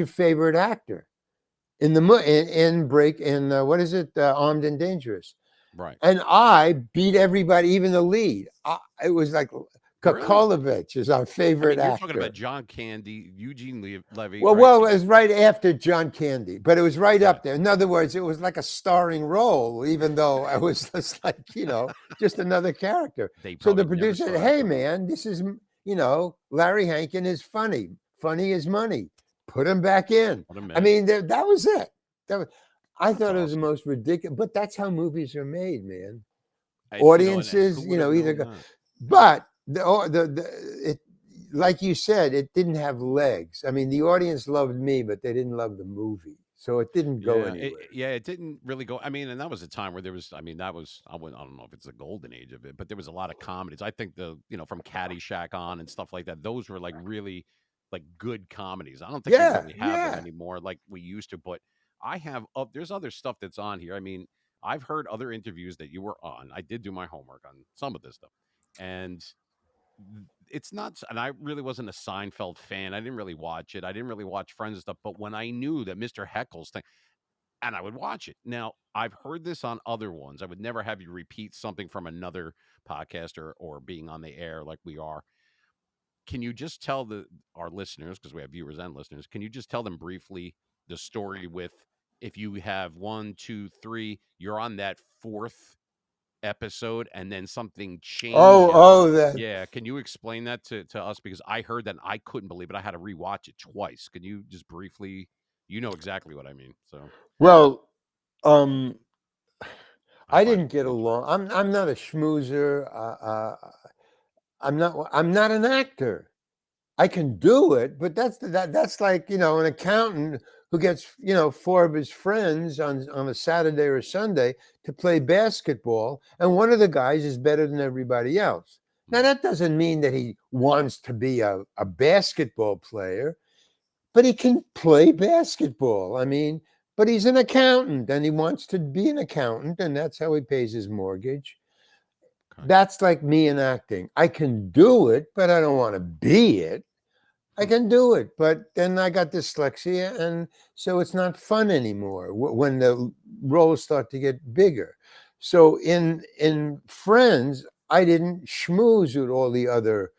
your favorite actor in the what is it, Armed and Dangerous? Right. And I beat everybody, even the lead. It was like Really? Kokolovich is our I favorite mean, you're talking about actor. John Candy, Eugene Levy, Well, right? well, it was right after John Candy, but it was right Right. up there. In other words, it was like a starring role, even though I was just like, just another character. They So the probably never producer saw said, that "Hey, coming. man, this is, Larry Hankin is funny. Funny is money. Put him back in." What a I man. mean, that was it. That was, I That's thought it was the awesome. most ridiculous, but that's how movies are made, man. And who Audiences, would have either known go, that? Yeah. but it, like you said, it didn't have legs. I mean, the audience loved me, but they didn't love the movie, so it didn't go anywhere. It didn't really go. I mean, and that was a time where there was. I mean, that was. I don't know if it's the golden age of it, but there was a lot of comedies. I think from Caddyshack on and stuff like that. Those were like really like good comedies. I don't think we Yeah, really have them yeah. anymore like we used to. But I have. There's other stuff that's on here. I mean, I've heard other interviews that you were on. I did do my homework on some of this stuff, and it's not, and I really wasn't a Seinfeld fan. I didn't really watch it. I didn't really watch Friends and stuff. But when I knew that Mr. Heckles thing, and I would watch it. Now, I've heard this on other ones. I would never have you repeat something from another podcast or being on the air like we are. Can you just tell our listeners, because we have viewers and listeners, can you just tell them briefly the story with if you have one, two, three, you're on that fourth episode and then something Oh, changes. oh, that. Yeah, can you explain that to us? Because I heard that and I couldn't believe it. I had to rewatch it twice. Can you just briefly, you know exactly what I mean. So Well, um, I I find didn't it get along. interesting. I'm not a schmoozer. I'm not an actor. I can do it, but that's like, an accountant who gets, four of his friends on a Saturday or a Sunday to play basketball, and one of the guys is better than everybody else. Now Mm, that doesn't mean that he wants to be a basketball player, but he can play basketball. I mean, but he's an accountant and he wants to be an accountant, and that's how he pays his mortgage. okay. That's like me in acting. I can do it, but I don't want to be it. I can do it, but then I got dyslexia, and so it's not fun anymore when the roles start to get bigger. So in Friends, I didn't schmooze with all the other,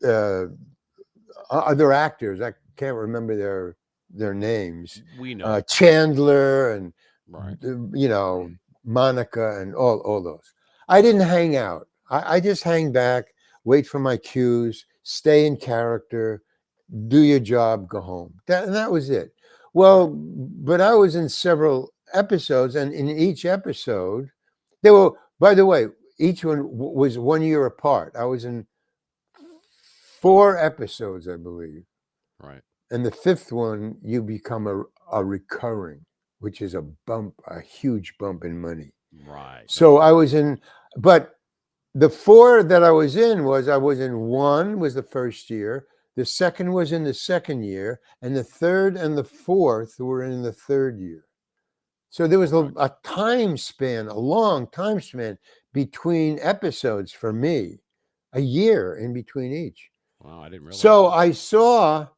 uh, other actors. I can't remember their names. We know. Chandler and Right. you know Monica and all those. I didn't hang out. I just hang back, wait for my cues, stay in character, do your job, go home. And that was it. Right. Well, but I was in several episodes, and in each episode, they were. By the way, each one was 1 year apart. I was in four episodes, I believe, Right. and the fifth one, you become a recurring, which is a huge bump in money. Right. That's So right. I was in, but the four that I was in one was the first year, the second was in the second year, and the third and the fourth were in the third year. So there was Okay. a time span, a long time span between episodes for me, a year in between each. Wow, I didn't realize So that. I saw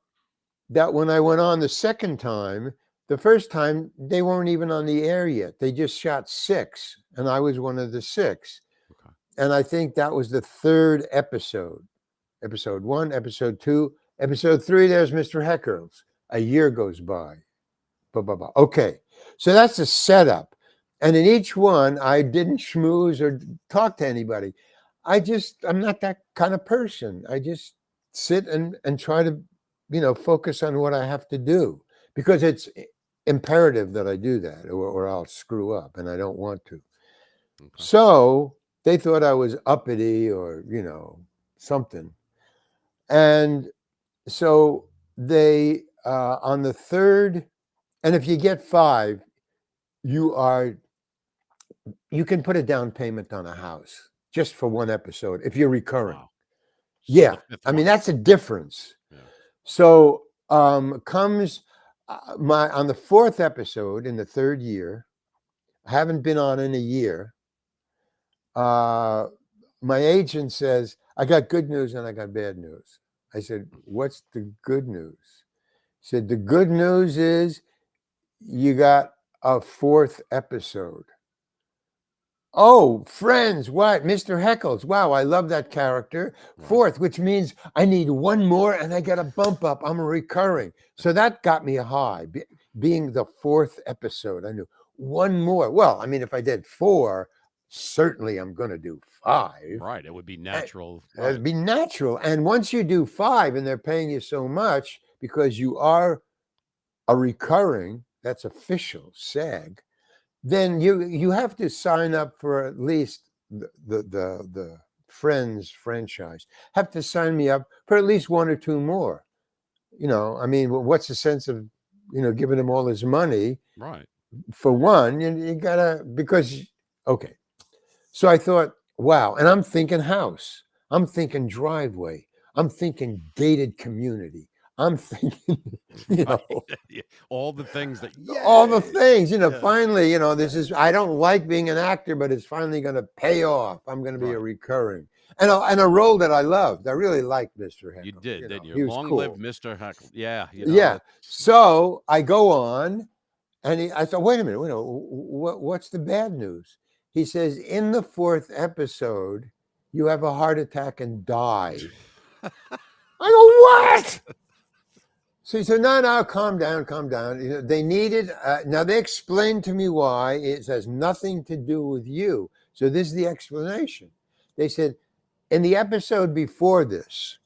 that when I went on the second time, the first time they weren't even on the air yet. They just shot six, and I was one of the six. Okay. And I think that was the third episode. Episode one, episode two, episode three. There's Mr. Heckles. A year goes by. Blah, blah, blah. Okay. So that's the setup. And in each one, I didn't schmooze or talk to anybody. I'm not that kind of person. I just sit and try to, focus on what I have to do because it's imperative that I do that, or I'll screw up and I don't want to. Okay. So they thought I was uppity or, something. And so they, on the third, and if you get five, you are, you can put a down payment on a house just for one episode if you're recurring. Wow. So Yeah. the fifth I mean, one. that's a difference. Yeah. So comes my on the fourth episode in the third year. I haven't been on in a year. Uh, my agent says, I got good news and I got bad news. I said, what's the good news? He said, the good news is you got a fourth episode. Oh, Friends, what? Mr. Heckles. Wow, I love that character. Right. Fourth, which means I need one more and I get a bump up. I'm a recurring. So that got me a high. Being the fourth episode, I knew one more. Well, I mean, if I did four, certainly I'm going to do five. Right. It would be And natural. it'd Right. be natural. And once you do five and they're paying you so much because you are a recurring, that's official, SAG, then you have to sign up for at least the Friends franchise. Have to sign me up for at least one or two more. I mean, what's the sense of giving him all his money Right. for one? You gotta because okay. So I thought, wow, and I'm thinking house. I'm thinking driveway. I'm thinking gated community. I'm thinking, you Right. know, Yeah. All the things that, all the yay. things, Yeah. finally, this is, I don't like being an actor, but it's finally going to pay off. I'm going to be a Right. recurring and a role that I loved. I really liked Mr. You Heckle. did, didn't you? He was Long live cool. Mr. Heckle. Yeah. Yeah. That's So I go on and I thought, wait a minute, what's the bad news? He says, in the fourth episode, you have a heart attack and die. I go, what? So he said, no, calm down, calm down. They needed, now they explained to me why. It has nothing to do with you. So this is the explanation. They said, in the episode before this,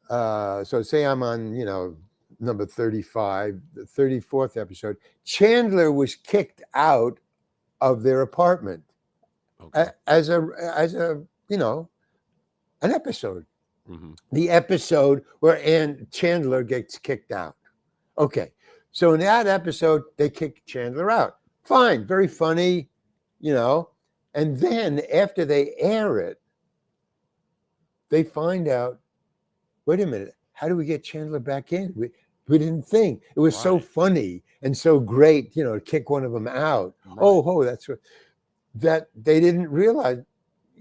so say I'm on, number 35, the 34th episode, Chandler was kicked out of their apartment okay. as a, an episode. Hmm. The episode where Ann Chandler gets kicked out. Okay. So in that episode, they kick Chandler out. Fine. Very funny, And then after they air it, they find out, wait a minute, how do we get Chandler back in? We didn't think. It was so Right. funny and so great, to kick one of them out. Right. That's what that they didn't realize.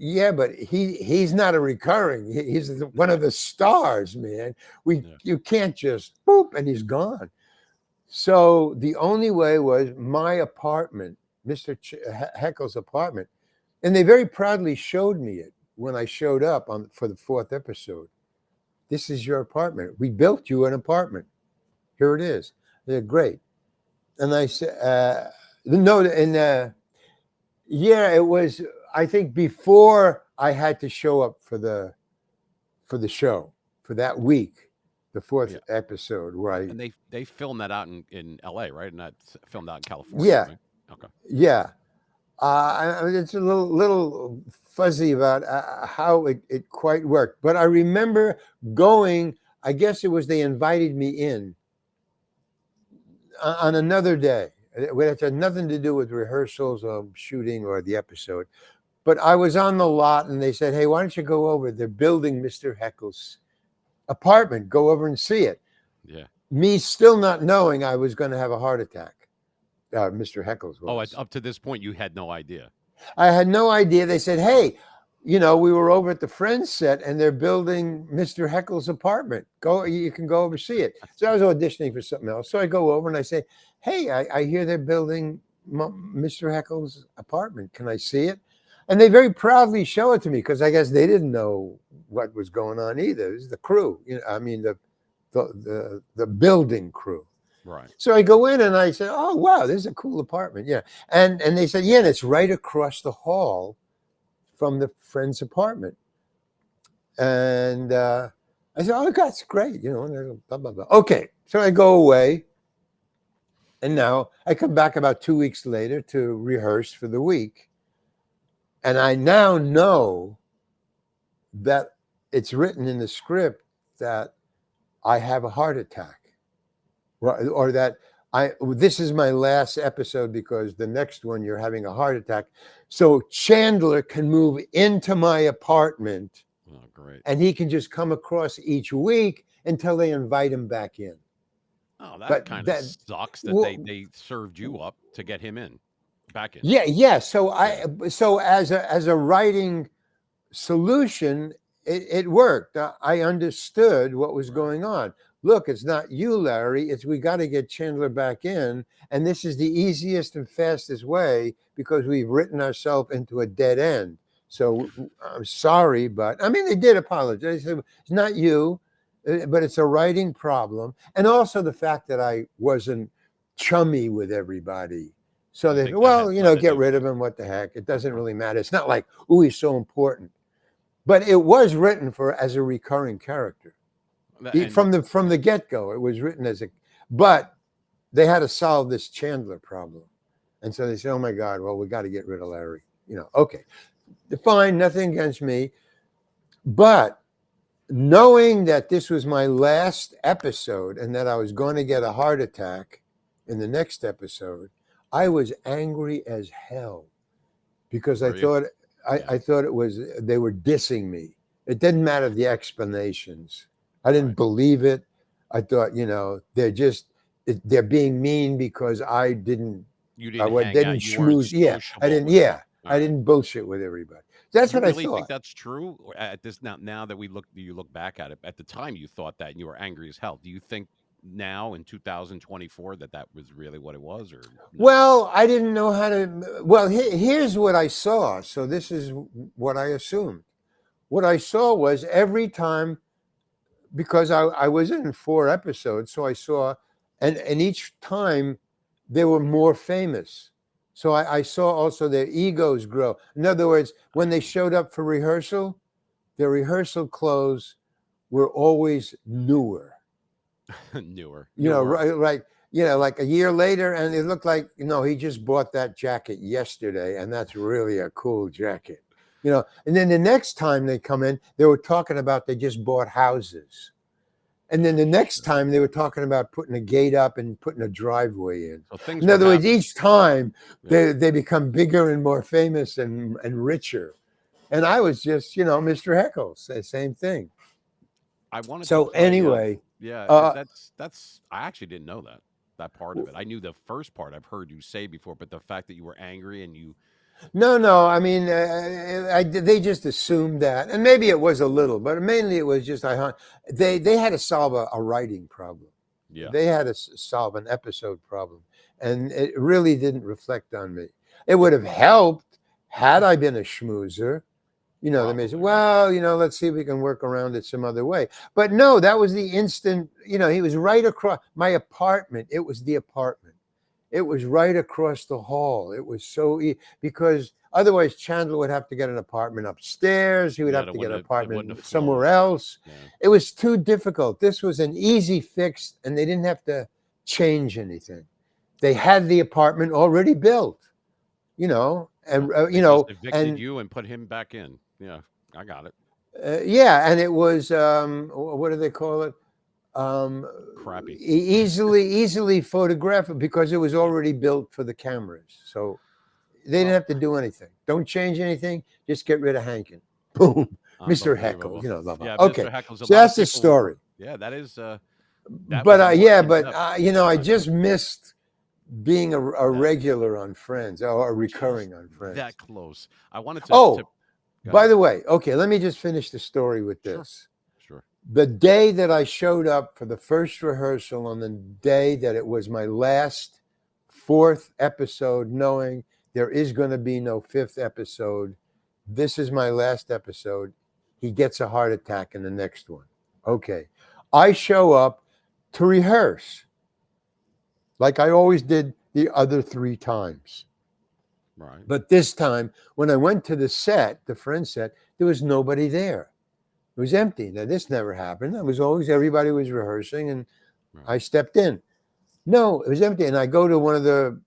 Yeah, but he's not a recurring. He's one of the stars, man. Yeah. You can't just boop and he's gone. So the only way was my apartment, Mr. Heckle's apartment, and they very proudly showed me it when I showed up for the fourth episode. This is your apartment. We built you an apartment. Here it is. They're great. And I said, no, and yeah, it was. I think before I had to show up for the show for that week, the fourth Yeah. episode where And they filmed that out in LA, right? And that's filmed out in California, yeah, right? Okay. yeah. It's a little fuzzy about how it quite worked, but I remember going. I guess it was they invited me in on another day. It had nothing to do with rehearsals or shooting or the episode. But I was on the lot and they said, hey, why don't you go over? They're building Mr. Heckle's apartment. Go over and see it. Yeah. Me still not knowing I was going to have a heart attack. Mr. Heckle's was. Up to this point, you had no idea. I had no idea. They said, hey, we were over at the Friends set and they're building Mr. Heckle's apartment. You can go over see it. So I was auditioning for something else. So I go over and I say, hey, I hear they're building Mr. Heckle's apartment. Can I see it? And they very proudly show it to me because I guess they didn't know what was going on either. It was the crew. I mean, the building crew. Right. So I go in and I said, oh, wow, this is a cool apartment. Yeah. And they said, yeah, and it's right across the hall from the Friend's apartment. And I said, oh, that's great. Blah, blah, blah. Okay. So I go away. And now I come back about 2 weeks later to rehearse for the week. And I now know that it's written in the script that I have a heart attack. Or that this is my last episode because the next one you're having a heart attack. So Chandler can move into my apartment. Oh, great. And he can just come across each week until they invite him back in. Oh, that kind of sucks that they served you up to get him back in. Yeah. So so as a writing solution, it worked. I understood what was going on. Look, it's not you, Larry. It's we got to get Chandler back in. And this is the easiest and fastest way because we've written ourselves into a dead end. So I'm sorry, but I mean, they did apologize. They said, it's not you, but it's a writing problem. And also the fact that I wasn't chummy with everybody. So You they, think that well, had something to get do rid with of him. What the heck? It doesn't it? really matter. It's not like, oh, he's so important. But it was written for as a recurring character And from the get go. It was written as a, but they had to solve this Chandler problem, and so they said, "Oh my God, well, we got to get rid of Larry." Okay, fine, nothing against me, but knowing that this was my last episode and that I was going to get a heart attack in the next episode, I was angry as hell because were you? I thought it was they were dissing me. It didn't matter the explanations. I didn't Right. believe it. I thought, they're being mean because I didn't You I didn't hang out. didn't You weren't schmooze. Yeah, I sociable didn't. with them. Yeah, All I right. didn't bullshit with everybody. That's Do you what I really think thought. that's true? Or at this now that you look back at it, at the time you thought that and you were angry as hell. Do you think now in 2024 that was really what it was, or no? Well, I didn't know how to. Well, here's what I saw. So this is what I assumed. What I saw was every time because I was in 4 episodes, so I saw, and each time they were more famous. So I saw also their egos grow. In other words, when they showed up for rehearsal, their rehearsal clothes were always newer. Newer, Right, right. Like a year later, and it looked like, he just bought that jacket yesterday, and that's really a cool jacket. And then the next time they come in, they were talking about they just bought houses. And then the next time they were talking about putting a gate up and putting a driveway in. So things In were other words, happening. each time Yeah. they become bigger and more famous and richer. And I was just, Mr. Heckles, the same thing. I wanted to So play. anyway, Yeah, uh, that's. I actually didn't know that part of it. I knew the first part I've heard you say before, but the fact that you were angry and you, no. I mean, they just assumed that, and maybe it was a little, but mainly it was just they had to solve a writing problem. yeah, They had to solve an episode problem, and it really didn't reflect on me. It would have helped had I been a schmoozer. They may say, probably right. well, let's see if we can work around it some other way. But no, that was the instant. He was right across my apartment. It was the apartment. It was right across the hall. It was because otherwise Chandler would have to get an apartment upstairs. He would Yeah, have to get an it wouldn't apartment have somewhere flown. else. Yeah. It was too difficult. This was an easy fix, and they didn't have to change anything. They had the apartment already built, and They just evicted and you and put him back in. Yeah, I got it. yeah, and it was what do they call it? Crappy. Easily photographed because it was already built for the cameras. So they didn't Well, have to do anything. Don't change anything. Just get rid of Hankin. Boom. Mr. Heckle, unbelievable. blah, blah. Yeah, Okay. Mr. Heckles. A So lot of that's the people. story. Yeah, that is. That was But more yeah, in but depth. I Right. just missed being a That regular on Friends or a just recurring on Friends. that close. I wanted to Oh, go by ahead. the way, okay, let me just finish the story with Sure. this. Sure. The day that I showed up for the first rehearsal, on the day that it was my last 4th episode, knowing there is going to be no 5th episode, this is my last episode. He gets a heart attack in the next one. Okay. I show up to rehearse like I always did the other 3 times. Right. But this time, when I went to the set, the Friends set, there was nobody there. It was empty. Now, this never happened. Everybody was rehearsing, and Right. I stepped in. No, it was empty. And I go to one of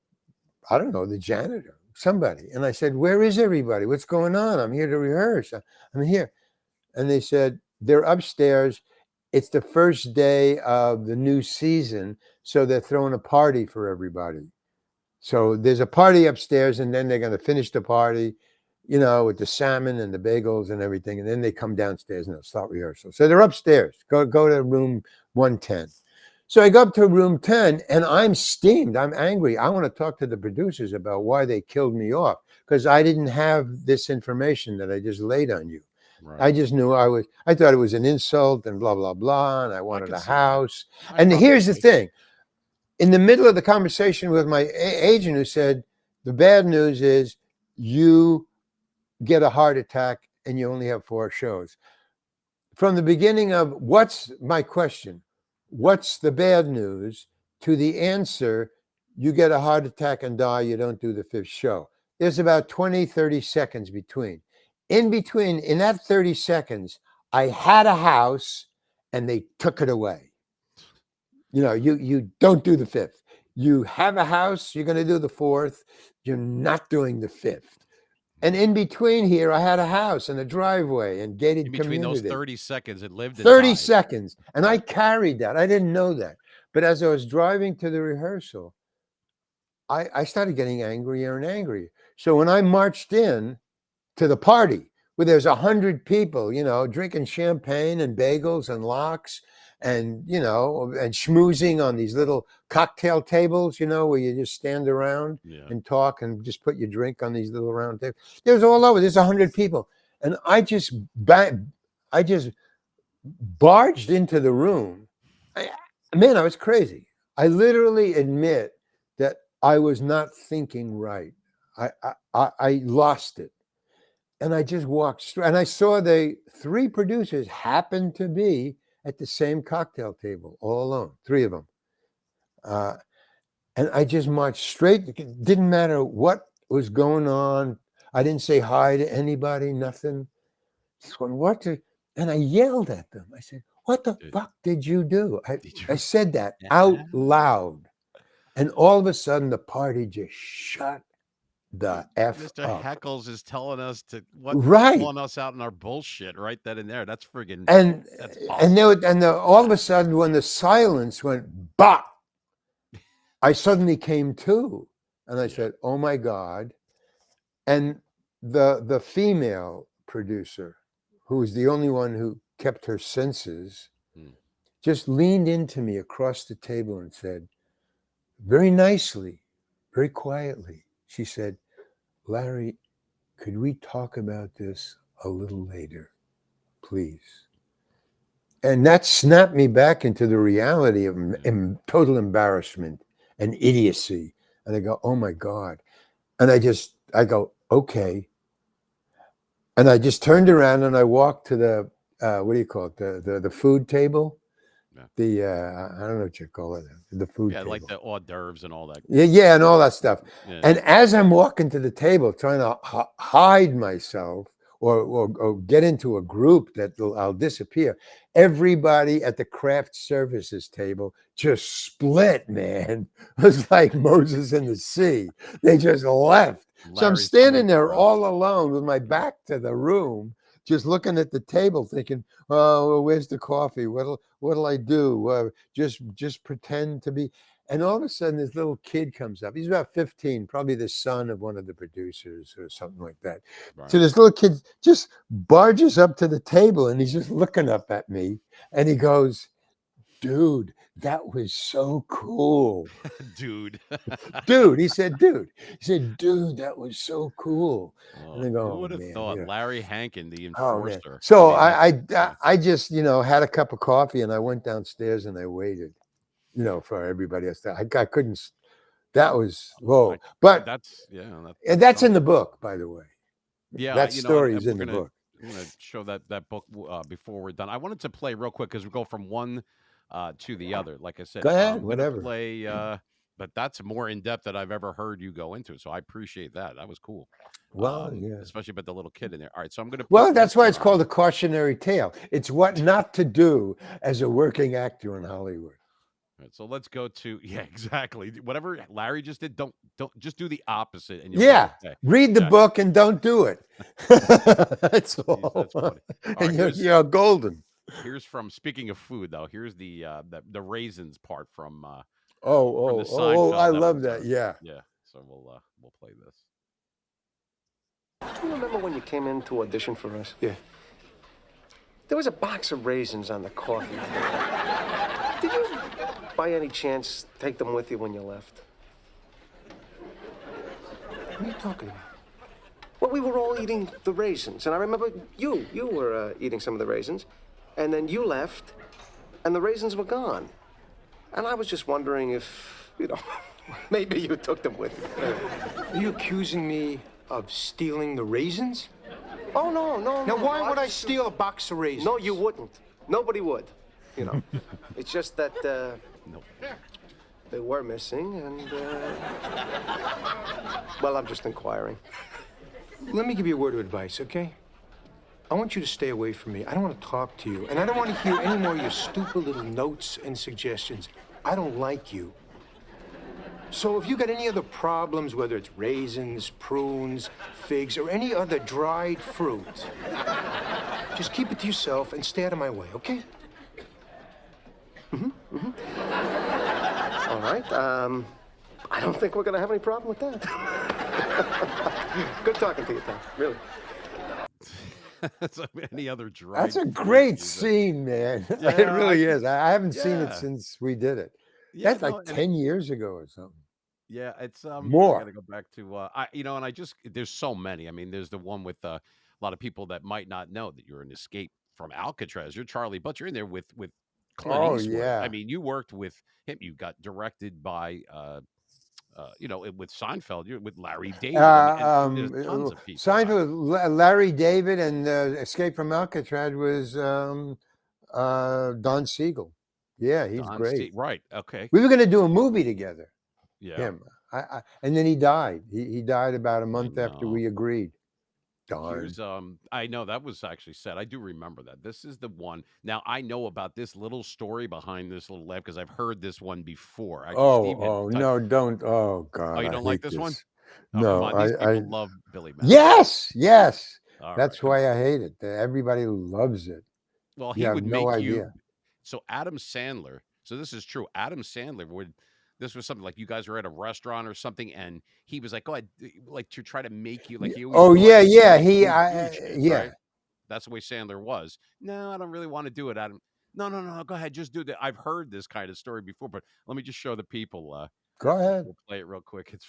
I don't know, the janitor, somebody. And I said, where is everybody? What's going on? I'm here to rehearse. I'm here. And they said, they're upstairs. It's the first day of the new season. So they're throwing a party for everybody. So there's a party upstairs, and then they're going to finish the party, with the salmon and the bagels and everything. And then they come downstairs and they'll start rehearsal. So they're upstairs. Go to room 110. So I go up to room 10 and I'm steamed. I'm angry. I want to talk to the producers about why they killed me off because I didn't have this information that I just laid on you. Right. I just knew I thought it was an insult and blah, blah, blah. And I I wanted could a see that. house. I And probably here's the could. thing. In the middle of the conversation with my agent who said, the bad news is you get a heart attack and you only have 4 shows. From the beginning of what's my question, what's the bad news, to the answer, you get a heart attack and die, you don't do the 5th show. There's about 20, 30 seconds between. In between, in that 30 seconds, I had a house and they took it away. You don't do the 5th. You have a house, you're going to do the 4th, you're not doing the 5th. And in between here, I had a house and a driveway and gated In between those community. 30 seconds, it lived and 30 died. seconds. And I Right. carried that. I didn't know that. But as I was driving to the rehearsal, I started getting angrier and angrier. So when I marched in to the party where there's 100 people, drinking champagne and bagels and lox and, and schmoozing on these little cocktail tables, where you just stand around Yeah. and talk and just put your drink on these little round tables. There's all over. There's 100 people. And I just barged into the room. Man, I was crazy. I literally admit that I was not thinking right. I lost it. And I just walked straight. And I saw the 3 producers happened to be at the same cocktail table, all alone, 3 of them. And I just marched straight. It didn't matter what was going on. I didn't say hi to anybody, nothing. Just going, and I yelled at them. I said, what the fuck did you do? I said that out loud. And all of a sudden, the party just shut the F Mr. up. Heckles is telling us Right. calling us out in our bullshit right then and there. That's friggin' And that's all of a sudden, when the silence went, bah, I suddenly came to. And I said, oh my God. And the female producer, who was the only one who kept her senses, just leaned into me across the table and said, very nicely, very quietly, she said, Larry, could we talk about this a little later, please? And that snapped me back into the reality of total embarrassment and idiocy. And I go, oh my God. And I go, okay. And I just turned around and I walked to the, what do you call it? The food table. Yeah. I don't know what you call it. The food table. like the hors d'oeuvres and all that. Yeah, and all that stuff. Yeah. And as I'm walking to the table, trying to hide myself or get into a group that I'll disappear, everybody at the craft services table just split, man. It was like Moses in the sea. They just left. So I'm standing there all alone with my back to the room, just looking at the table thinking, oh, where's the coffee? What'll I do? Just pretend to be. And all of a sudden, this little kid comes up. He's about 15, probably the son of one of the producers or something like that. Right. So this little kid just barges up to the table and he's just looking up at me and he goes, dude, that was so cool. Dude. He said, dude, that was so cool. And I go, who would have thought? Larry Hankin, the enforcer. So I just, had a cup of coffee and I went downstairs and I waited, for everybody else. I couldn't, that was, whoa. But that's in the book, by the way. Yeah. That story is in the book. I'm going to show that book before we're done. I wanted to play real quick because we go from one to the other. Like I said, go ahead, I'm whatever. Play, but that's more in depth than I've ever heard you go into. So I appreciate that. That was cool. Well, yeah. Especially about the little kid in there. All right, so I'm going to. Well, that's why it's called a cautionary tale. It's what not to do as a working actor in Hollywood. All right, so let's go to exactly whatever Larry just did. Don't just do the opposite. And read the book and don't do it. That's all. That's funny. All and right, you're golden. Here's from, speaking of food though. Here's the raisins part from. From the Seinfeld I love that. Yeah. Yeah. So we'll play this. Do you remember when you came in to audition for us? Yeah. There was a box of raisins on the coffee table. Did you, by any chance, take them with you when you left? What are you talking about? we were all eating the raisins, and I remember you were eating some of the raisins, and then you left, and the raisins were gone. And I was just wondering if, maybe you took them with you. Are you accusing me of stealing the raisins? Oh, no. Now, why would I steal a box of raisins? No, you wouldn't. Nobody would. It's just that they were missing, and, well, I'm just inquiring. Let me give you a word of advice, okay? I want you to stay away from me. I don't want to talk to you, and I don't want to hear any more of your stupid little notes and suggestions. I don't like you. So if you got any other problems, whether it's raisins, prunes, figs, or any other dried fruit, just keep it to yourself and stay out of my way, okay? All right. I don't think we're going to have any problem with that. Good talking to you, Tom. Really. So any other dried That's a fruit great is scene, man. It Yeah, really is. I haven't seen it yeah. since we did it. Yeah, That's like no, and 10 years ago or something. yeah, it's I More. gotta go back to and I just there's so many. I mean, there's the one with a lot of people that might not know that you're an escape from Alcatraz. You're Charlie, but you're in there with Clint Oh, Eastwood. I yeah. mean, you worked with him. You got directed by with Seinfeld. You're with Larry David. I mean, and there's tons of people. Seinfeld, Larry David, and Escape from Alcatraz was Don Siegel. Yeah, he's great. Right. Okay. We were going to do a movie together. Yeah. Him. And then he died. He died about a month after know. we agreed. Darn. Here's I know that was actually said. I do remember that. This is the one. Now I know about this little story behind this little laugh because I've heard this one before. Actually, Steve had No, don't. Oh, God. Oh, you I don't like hate this one? No, come on. These I people love Billy Madison. yes. All That's right. why I hate it. Everybody loves it. Well, You he have would no make idea. you. So Adam Sandler. So this is true. Adam Sandler would. This was something like you guys were at a restaurant or something, and he was like, "Go ahead," like to try to make you like he always. Oh, thought yeah, he could yeah. make you do shit, Yeah. right? That's the way Sandler was. No, I don't really want to do it, Adam. No. Go ahead, just do that. I've heard this kind of story before, but let me just show the people. Go ahead. We'll play it real quick. It's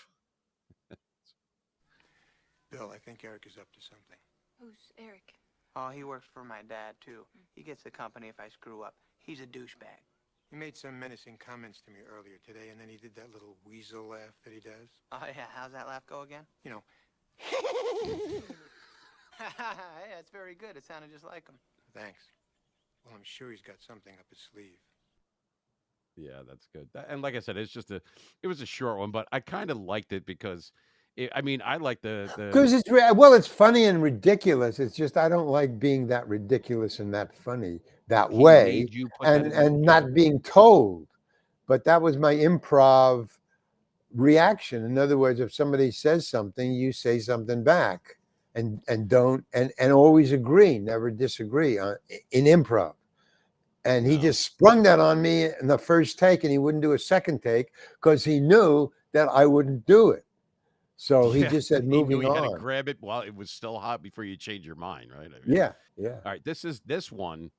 Bill, I think Eric is up to something. Who's Eric? Oh, he works for my dad, too. He gets the company if I screw up. He's a douchebag. He made some menacing comments to me earlier today, and then he did that little weasel laugh that he does. Oh, yeah. How's that laugh go again? You know, Yeah, it's very good. It sounded just like him. thanks. Well, I'm sure he's got something up his sleeve. Yeah, that's good. And like I said, it was a short one, but I kind of liked it because, I mean, I like the Because it's funny and ridiculous. It's just I don't like being that ridiculous and that funny that he way, made you put that in the and not being told. But that was my improv reaction. In other words, if somebody says something, you say something back, and don't and always agree, never disagree in improv. And he No. just sprung that on me in the first take, and he wouldn't do a second take because he knew that I wouldn't do it. So he Yeah, just said, he knew moving you had to on. grab it while it was still hot before you change your mind, right? I mean, Yeah. All right, this one.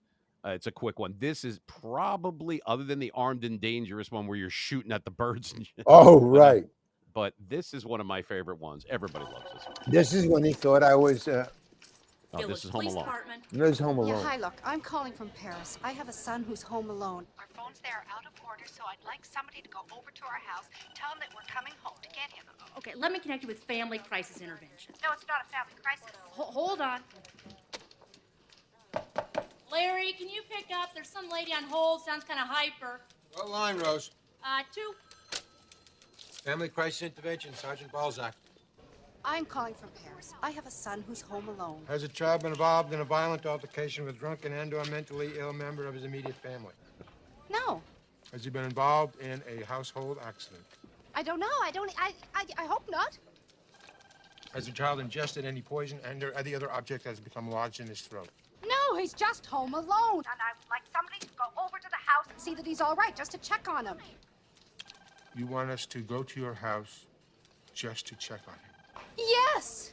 It's a quick one. This is probably, other than the armed and dangerous one where you're shooting at the birds and shit. Oh, right. But this is one of my favorite ones. Everybody loves this one. This is when he thought I was Oh, this is Home Alone. Home Yeah, Alone. hi, look, I'm calling from Paris. I have a son who's home alone. Our phones there are out of order, so I'd like somebody to go over to our house, tell him that we're coming home to get him. Okay, let me connect you with Family Crisis Intervention. No, it's not a family crisis. Hold on. Larry, can you pick up? There's some lady on hold, sounds kind of hyper. What line, Rose? 2. Family Crisis Intervention, Sergeant Balzac. I'm calling from Paris. I have a son who's home alone. Has a child been involved in a violent altercation with a drunken and/or mentally ill member of his immediate family? No, Has he been involved in a household accident? I don't know. I hope not. Has the child ingested any poison and/or any other object that has become lodged in his throat? No, he's just home alone. And I would like somebody to go over to the house. See that he's all right, just to check on him. You want us to go to your house just to check on him? Yes.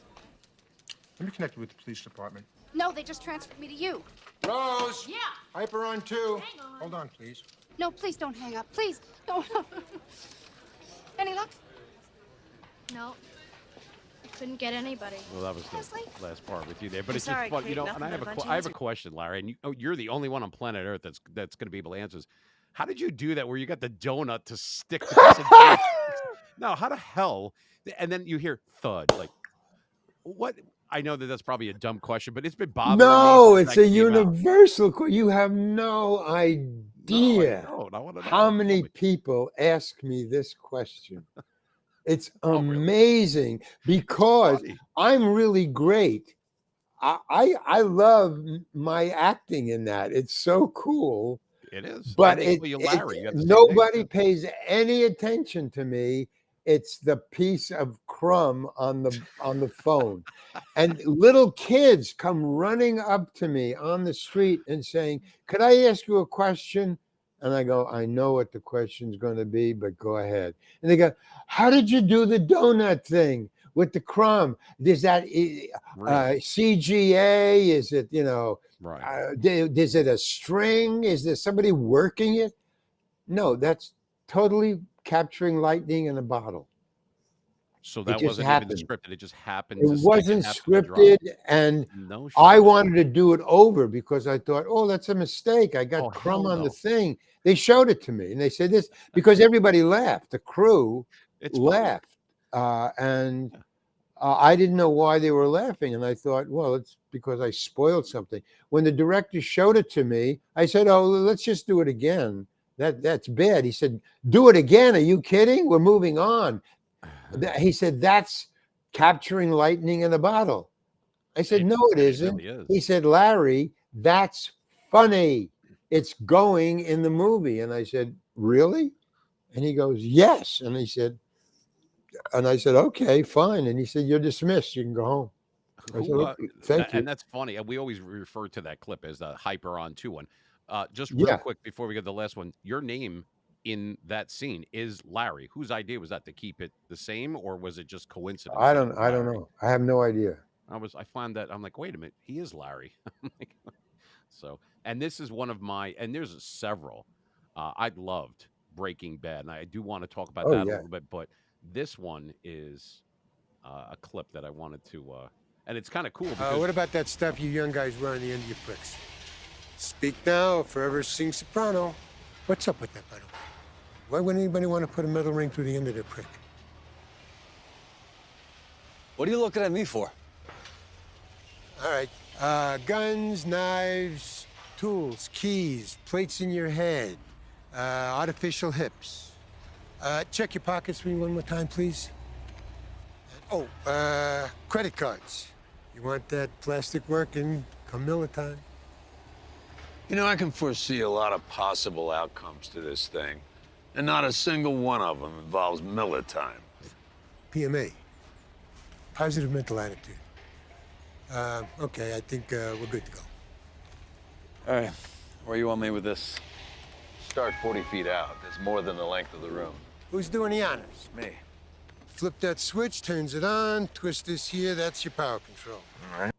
Let me connect you with the police department. No, they just transferred me to you. Rose! Yeah. Hyper on 2. Hang on. Hold on, please. No, please don't hang up. Please. No. Any luck? No. I couldn't get anybody. Well, that was Seriously? the last part with you there, but I'm it's sorry, just fun, Kate, and nothing I have but a bunch of I have a answers. question, Larry, and you're the only one on planet Earth that's going to be able to answer this. How did you do that? Where you got the donut to stick the piece of donut? No, how the hell? And then you hear thud. Like what? I know that that's probably a dumb question, but it's been bothering me No, since it's that a came out. universal. You have no No, I idea don't. I want to how know. Tell many me. people ask me this question. It's Oh, really? amazing It's because funny. I'm really great. I love my acting in that. It's so cool. It is, and But they call you Larry. You have the same name. nobody pays any attention to me. It's the piece of crumb on the phone. And little kids come running up to me on the street and saying, "Could I ask you a question?" And I go, "I know what the question's going to be, but go ahead." And they go, "How did you do the donut thing with the crumb? Is that Really? CGA? Is it, Right. is it a string? Is there somebody working it?" No, that's totally capturing lightning in a bottle. So It that just wasn't even happened. scripted. It just happened It to stick. It wasn't happened to drop. scripted, and No I shit. wanted to do it over because I thought, "Oh, that's a mistake. I Oh got crumb hell on the no. thing." They showed it to me, and they said this because everybody laughed. The crew It's funny. laughed, and Yeah. I didn't know why they were laughing, and I thought, well, it's because I spoiled something. When the director showed it to me, I said, "Oh, let's just do it again. That's bad." He said, "Do it again? Are you kidding? We're moving on." He said, "That's capturing lightning in a bottle." I said, "No, it It isn't." really He is. said, "Larry, that's funny. It's going in the movie." And I said, "Really?" And he goes, "Yes." And I said, "Okay, fine." And he said, "You're dismissed. You can go home." I said, Who "Okay, thank you." and that's funny. And we always refer to that clip as the hyper on 2 one. Just real Yeah, quick before we get to the last one, your name in that scene is Larry. Whose idea was that to keep it the same, or was it just coincidence that you're I don't Larry? know. I have no idea. I found that I'm like, wait a minute, he is Larry. I'm like, so, and this is one of my, and there's several. I loved Breaking Bad, and I do want to talk about Oh that a yeah. little bit, but this one is a clip that I wanted to, and it's kind of cool What because about that stuff you young guys wear on the end of your pricks? Speak now or forever sing soprano. What's up with that, by the way? Why would anybody want to put a metal ring through the end of their prick? What are you looking at me for? All right. Guns, knives, tools, keys, plates in your head, artificial hips. Check your pockets for me one more time, please. Oh, credit cards. You want that plastic working come Miller time? You know, I can foresee a lot of possible outcomes to this thing, and not a single one of them involves Miller time. PMA. Positive mental attitude. Okay, I think we're good to go. All right, where you want me with this? Start 40 feet out. There's more than the length of the room. Who's doing the honors? Me. Flip that switch, turns it on, twist this here, that's your power control. All right.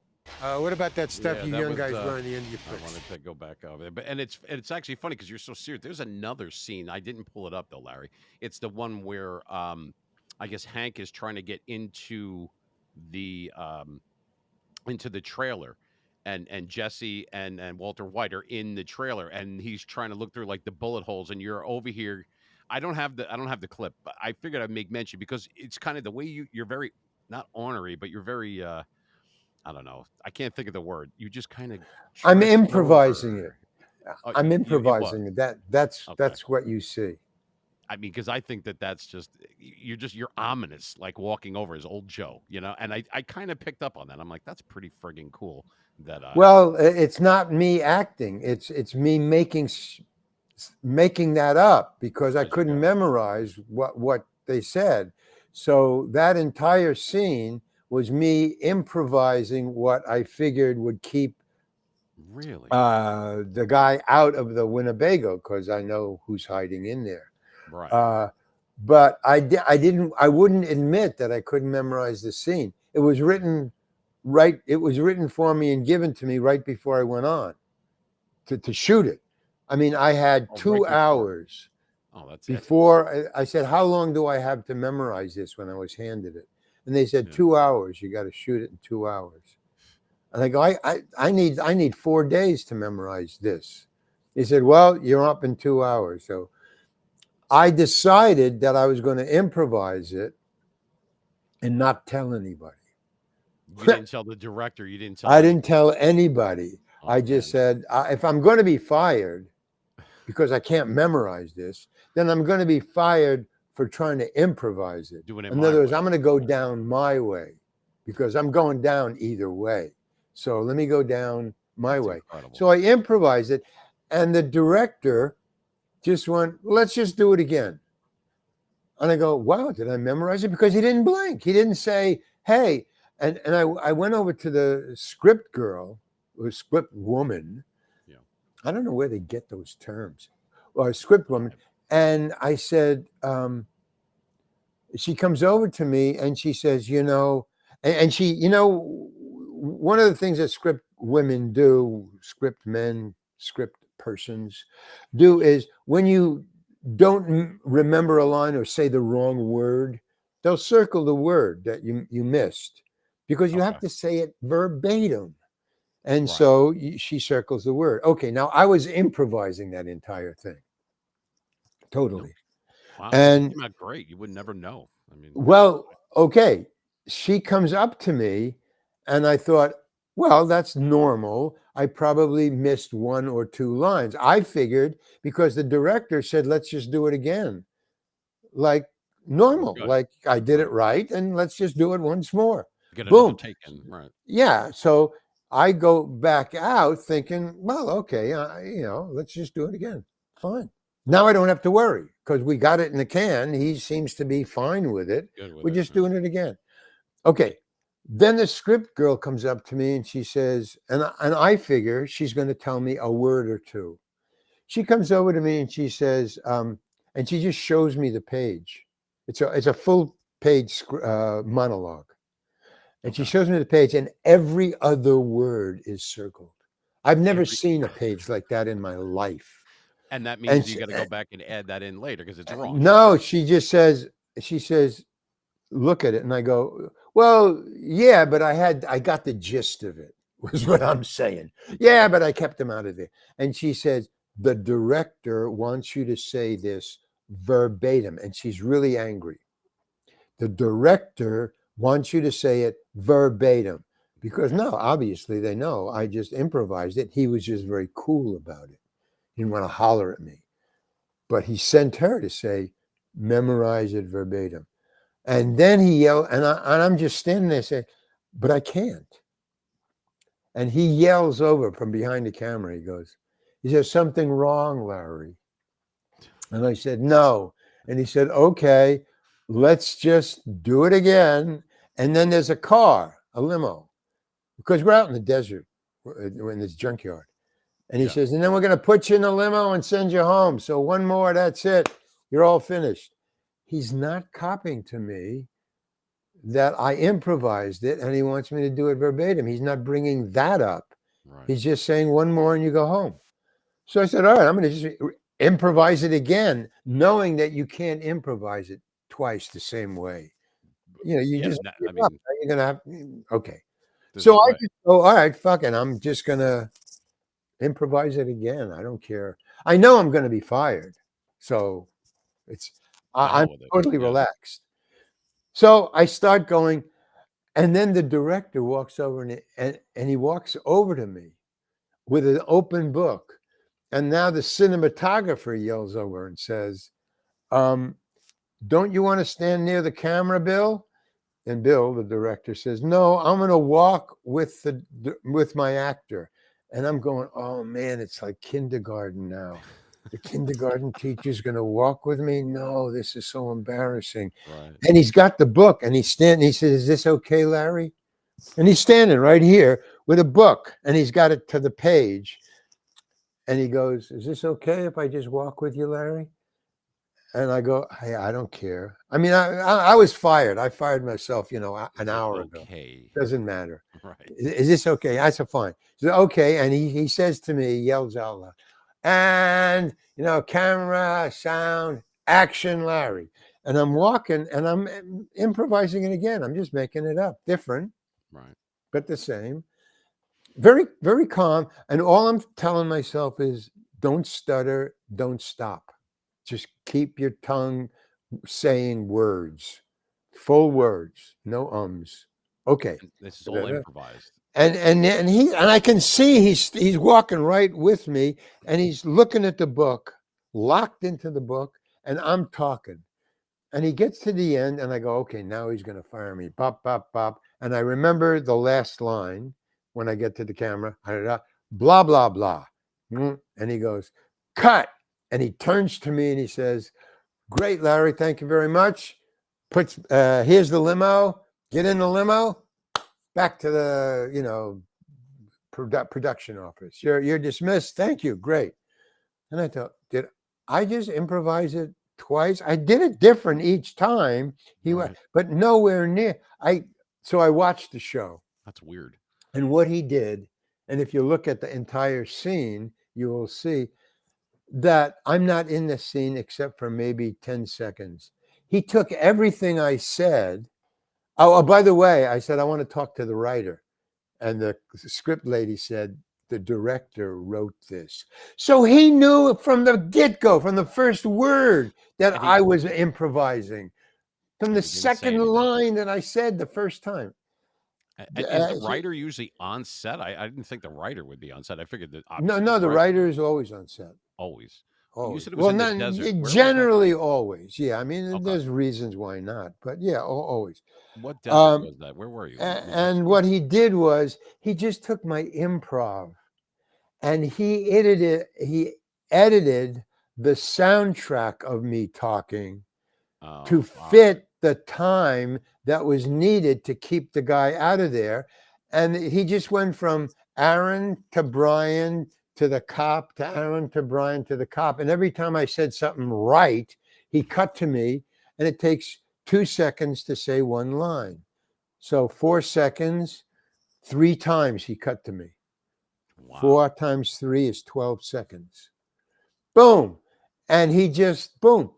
What about that stuff yeah, you that young was, guys wear on the end of your I pricks? wanted to go back over it, but and it's actually funny because you're so serious. There's another scene I didn't pull it up though, Larry. It's the one where I guess Hank is trying to get the into the trailer, and Jesse and Walter White are in the trailer, and he's trying to look through like the bullet holes, and you're over here. I don't have the clip, but I figured I'd make mention because it's kind of the way you're very not ornery, but you're very I don't know. I can't think of the word. You just kind of I'm tripped improvising it. over. Oh, I'm it was improvising it. That's okay. what you see. I mean, because I think that's just you're ominous, like walking over as old Joe, And I kind of picked up on that. I'm like, that's pretty friggin' cool. That Well, it's not me acting. It's me making that up because I as you couldn't go, memorize what they said. So that entire scene was me improvising what I figured would keep really the guy out of the Winnebago because I know who's hiding in there. right. But I wouldn't admit that I couldn't memorize the scene. It was written right. It was written for me and given to me right before I went on to shoot it. I mean, I had Oh, right 2 before. hours Oh, that's it. before I said, "How long do I have to memorize this?" When I was handed it, And they said, Yeah. 2 hours. You got to shoot it in 2 hours. And I go, I need 4 days to memorize this. He said, well, you're up in 2 hours. So I decided that I was going to improvise it and not tell anybody. You didn't tell the director. You didn't tell I any. didn't tell anybody. Oh, I just man. said, if I'm going to be fired because I can't memorize this, then I'm going to be fired for trying to improvise it. Doing it In my other words, way. I'm going to go down my way because I'm going down either way. So let me go down my That's way. incredible. So I improvised it, and the director just went, let's just do it again. And I go, wow, did I memorize it? Because he didn't blink. He didn't say, hey. And I went over to the script girl, or script woman. Yeah. I don't know where they get those terms. Or script woman. And I said, she comes over to me and she says, and she, one of the things that script women do, script men, script persons do is when you don't remember a line or say the wrong word, they'll circle the word that you missed because you have to say it verbatim. And so she circles the word. Okay, now I was improvising that entire thing. Totally. Wow. And It came out great. You would never know. I mean, well, okay. She comes up to me and I thought, well, that's normal. I probably missed 1 or 2 lines. I figured because the director said, let's just do it again. Like normal, like I did it right. And let's just do it once more. get another take in. Right. Yeah. So I go back out thinking, well, okay, let's just do it again. Fine. Now I don't have to worry because we got it in the can. He seems to be fine with it. We're just doing it again. Okay. Then the script girl comes up to me and she says, and I figure she's going to tell me a word or two. She comes over to me and she says, and she just shows me the page. It's a full page monologue. And she shows me the page and every other word is circled. I've never seen a page like that in my life. And that means you got to go back and add that in later because it's wrong. No, she says, look at it. And I go, well, yeah, but I got the gist of it, was what I'm saying. Yeah, but I kept them out of it. And she says, the director wants you to say this verbatim. And she's really angry. The director wants you to say it verbatim. Because no, obviously they know I just improvised it. He was just very cool about it. He didn't want to holler at me. But he sent her to say, memorize it verbatim. And then he yelled, and I'm just standing there saying, but I can't. And he yells over from behind the camera. He goes, is there something wrong, Larry? And I said, no. And he said, okay, let's just do it again. And then there's a car, a limo, because we're out in the desert. We're in this junkyard. And he says, and then we're going to put you in a limo and send you home. So one more, that's it. You're all finished. He's not copying to me that I improvised it and he wants me to do it verbatim. He's not bringing that up. Right. He's just saying one more and you go home. So I said, all right, I'm going to just improvise it again, knowing that you can't improvise it twice the same way. You just, you're going to have, okay. So I just go, all right, fuck it. I'm just going to improvise it again. I don't care. I know I'm going to be fired. So I'm totally relaxed. So I start going, and then the director walks over and he walks over to me with an open book. And now the cinematographer yells over and says, don't you want to stand near the camera, Bill? And Bill, the director, says, no, I'm going to walk with my actor. And I'm going, oh man, it's like kindergarten now. The kindergarten teacher's going to walk with me? No, this is so embarrassing. Right. And he's got the book and he's standing. He says, is this okay, Larry? And he's standing right here with a book and he's got it to the page. And he goes, is this okay if I just walk with you, Larry? And I go, hey, I don't care. I mean, I was fired. I fired myself, an hour ago. Doesn't matter. Right. Is this okay? I said, fine. He said, okay. And he says to me, he yells out loud, and, camera, sound, action, Larry. and I'm walking and I'm improvising it again. I'm just making it up, different, Right. but the same. Very, very calm. And all I'm telling myself is don't stutter, don't stop. Just keep your tongue saying words, full words, no ums. Okay. And this is all Da-da-da. improvised. And I can see he's walking right with me and he's looking at the book, locked into the book, and I'm talking. And he gets to the end and I go, okay, now he's going to fire me. Bop, bop, bop. And I remember the last line when I get to the camera, blah, blah, blah. And he goes, cut. And he turns to me and he says, great, Larry, thank you very much. Here's the limo. Get in the limo. Back to the, production office. You're dismissed. Thank you. Great. And I thought, did I just improvise it twice? I did it different each time. But nowhere near. So I watched the show. That's weird. And what he did, and if you look at the entire scene, you will see that I'm not in the scene except for maybe 10 seconds. He took everything I said. Oh, by the way, I said, I want to talk to the writer. And the script lady said, the director wrote this. So he knew from the get-go, from the first word, that I was improvising. From the second line that I said the first time. Is the writer usually on set? I didn't think the writer would be on set. I figured that. No, the writer is always on set. Always. Always. You said it was in the desert. Generally, always. Yeah, I mean, there's reasons why not, but yeah, always. What desert was that? Where were you? And what he did was he just took my improv, and he edited the soundtrack of me talking to fit the time that was needed to keep the guy out of there. And he just went from Aaron to Brian to the cop to Aaron to Brian to the cop. And every time I said something right, he cut to me, and it takes 2 seconds to say one line. So 4 seconds, 3 times he cut to me. Wow. 4 times 3 is 12 seconds. Boom. And he just, boom.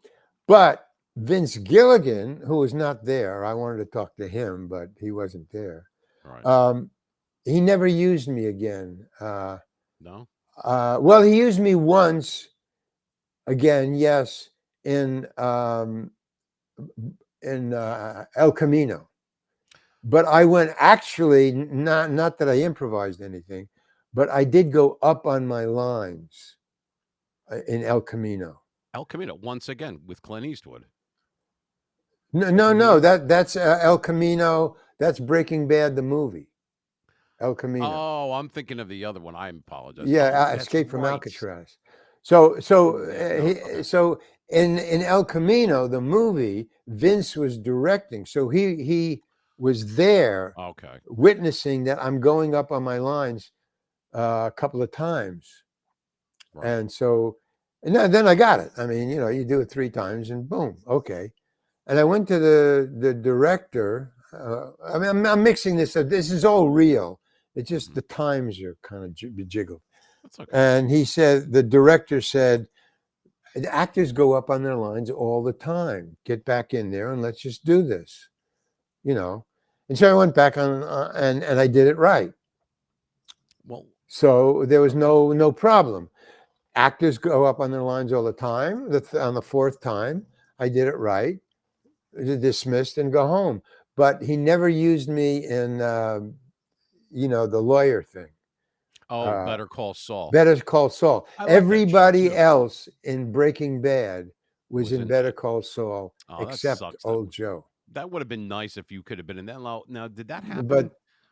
But Vince Gilligan, who was not there, I wanted to talk to him, but he wasn't there. Right. He never used me again. No? Well, he used me once again, yes, in El Camino. But I went actually, not that I improvised anything, but I did go up on my lines in El Camino. El Camino, once again, with Clint Eastwood. No, that's El Camino. That's Breaking Bad, the movie. El Camino. Oh, I'm thinking of the other one. I apologize. Yeah, Escape from Alcatraz. So in El Camino, the movie, Vince was directing. So he was there, witnessing that I'm going up on my lines a couple of times, and so then I got it. I mean, you do it 3 times, and boom, okay. And I went to the director. I mean, I'm mixing this up. This is all real. It's just the times are kind of jiggled. That's okay. And the director said, the actors go up on their lines all the time. Get back in there and let's just do this, And so I went back on and I did it right. Well, so there was no problem. Actors go up on their lines all the time. On the 4th time, I did it right. Dismissed and go home. But he never used me in, the lawyer thing. Oh, Better Call Saul. Better Call Saul. Everybody else in Breaking Bad was in Better Call Saul, except old Joe. That would have been nice if you could have been in that. Now, did that happen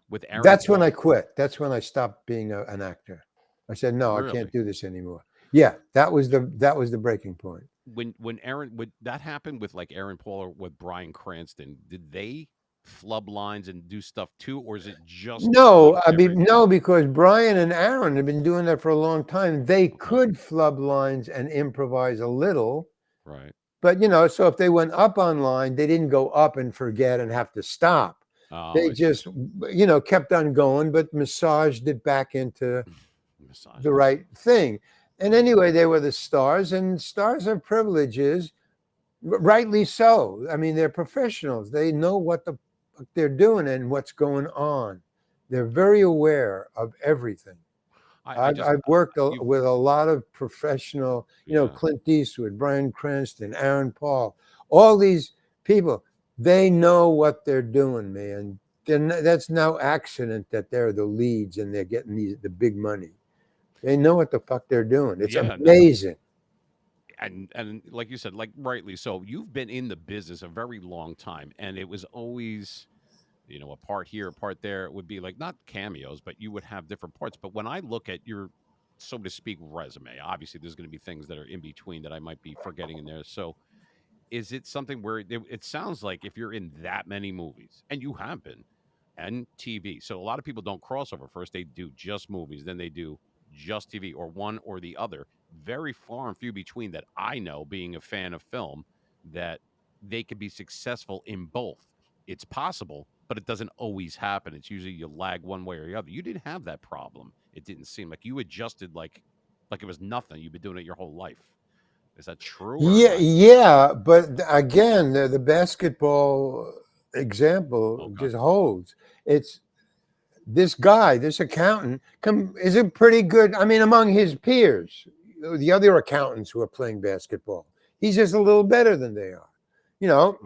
with Aaron? That's when I quit. That's when I stopped being an actor. I said, no, I can't do this anymore. Yeah, that was the breaking point. When Aaron, would that happen with like Aaron Paul or with Bryan Cranston? Did they flub lines and do stuff too, or is it just no? No, because Brian and Aaron have been doing that for a long time. They could flub lines and improvise a little, right? But so if they went up on line, they didn't go up and forget and have to stop. They just kept on going, but massaged it back into the right thing. And anyway, they were the stars, and stars have privileges. Rightly so. I mean, they're professionals. They know what the fuck they're doing and what's going on. They're very aware of everything. I just I've worked you with a lot of professional, yeah. Clint Eastwood, Bryan Cranston, Aaron Paul, all these people. They know what they're doing, man. That's no accident that they're the leads and they're getting the big money. They know what the fuck they're doing. It's Yeah, no. amazing. And like you said, like rightly so, you've been in the business a very long time, and it was always, a part here, a part there. It would be like not cameos, but you would have different parts. But when I look at your, so to speak, resume, obviously there's going to be things that are in between that I might be forgetting in there. So is it something where it sounds like if you're in that many movies, and you have been, and TV, so a lot of people don't cross over. First, they do just movies, then they do just TV, or one or the other. Very far and few between that I know, being a fan of film, that they could be successful in both. It's possible, but it doesn't always happen. It's usually you lag one way or the other. You didn't have that problem. It didn't seem like you adjusted like it was nothing. You've been doing it your whole life. Is that true or Yeah, not? yeah, but again, the basketball example Okay. just holds. It's this guy, this accountant, is a pretty good. I mean, among his peers, the other accountants who are playing basketball, he's just a little better than they are, you know.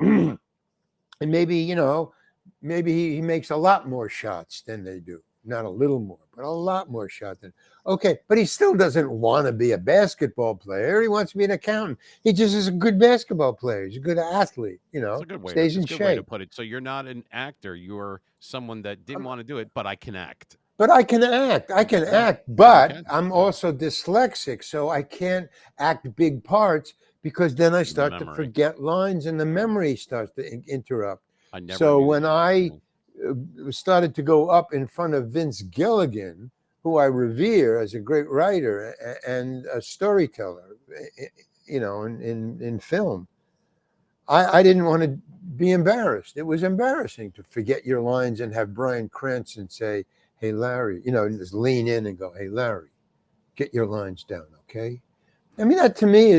And maybe he makes a lot more shots than they do. Not a little more, but a lot more shots than. Okay, but he still doesn't want to be a basketball player. He wants to be an accountant. He just is a good basketball player. He's a good athlete. It's a good way to Stays it's in a good way to shape. put it. So you're not an actor. You're someone that didn't want to do it, but I can act. But I can act. I can Yeah, act, you but can. I'm Yeah. also dyslexic, so I can't act big parts because then I start to Memory. forget lines and the Right. memory starts to interrupt. I never So knew that when you were I doing. started to go up in front of Vince Gilligan, who I revere as a great writer and a storyteller, in film, I didn't want to be embarrassed. It was embarrassing to forget your lines and have Bryan Cranston say, "Hey, Larry," just lean in and go, "Hey, Larry, get your lines down, okay?" I mean, that to me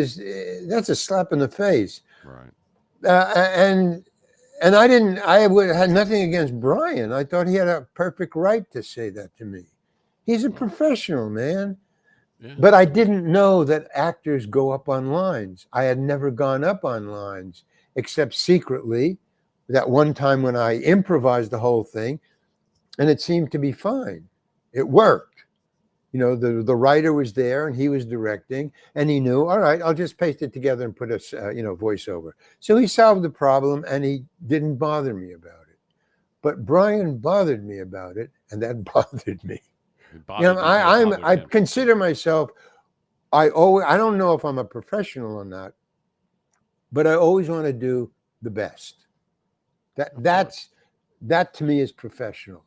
that's a slap in the face. Right. And had nothing against Brian. I thought he had a perfect right to say that to me. He's a Well, professional, man. yeah. But I didn't know that actors go up on lines. I had never gone up on lines except secretly that one time when I improvised the whole thing, and it seemed to be fine. It worked. The writer was there and he was directing, and he knew, all right, I'll just paste it together and put a voiceover. So he solved the problem and he didn't bother me about it. But Brian bothered me about it, and that bothered me. It bothered you, but it bothered I him. consider myself. I don't know if I'm a professional or not, but I always want to do the best. That to me is professional.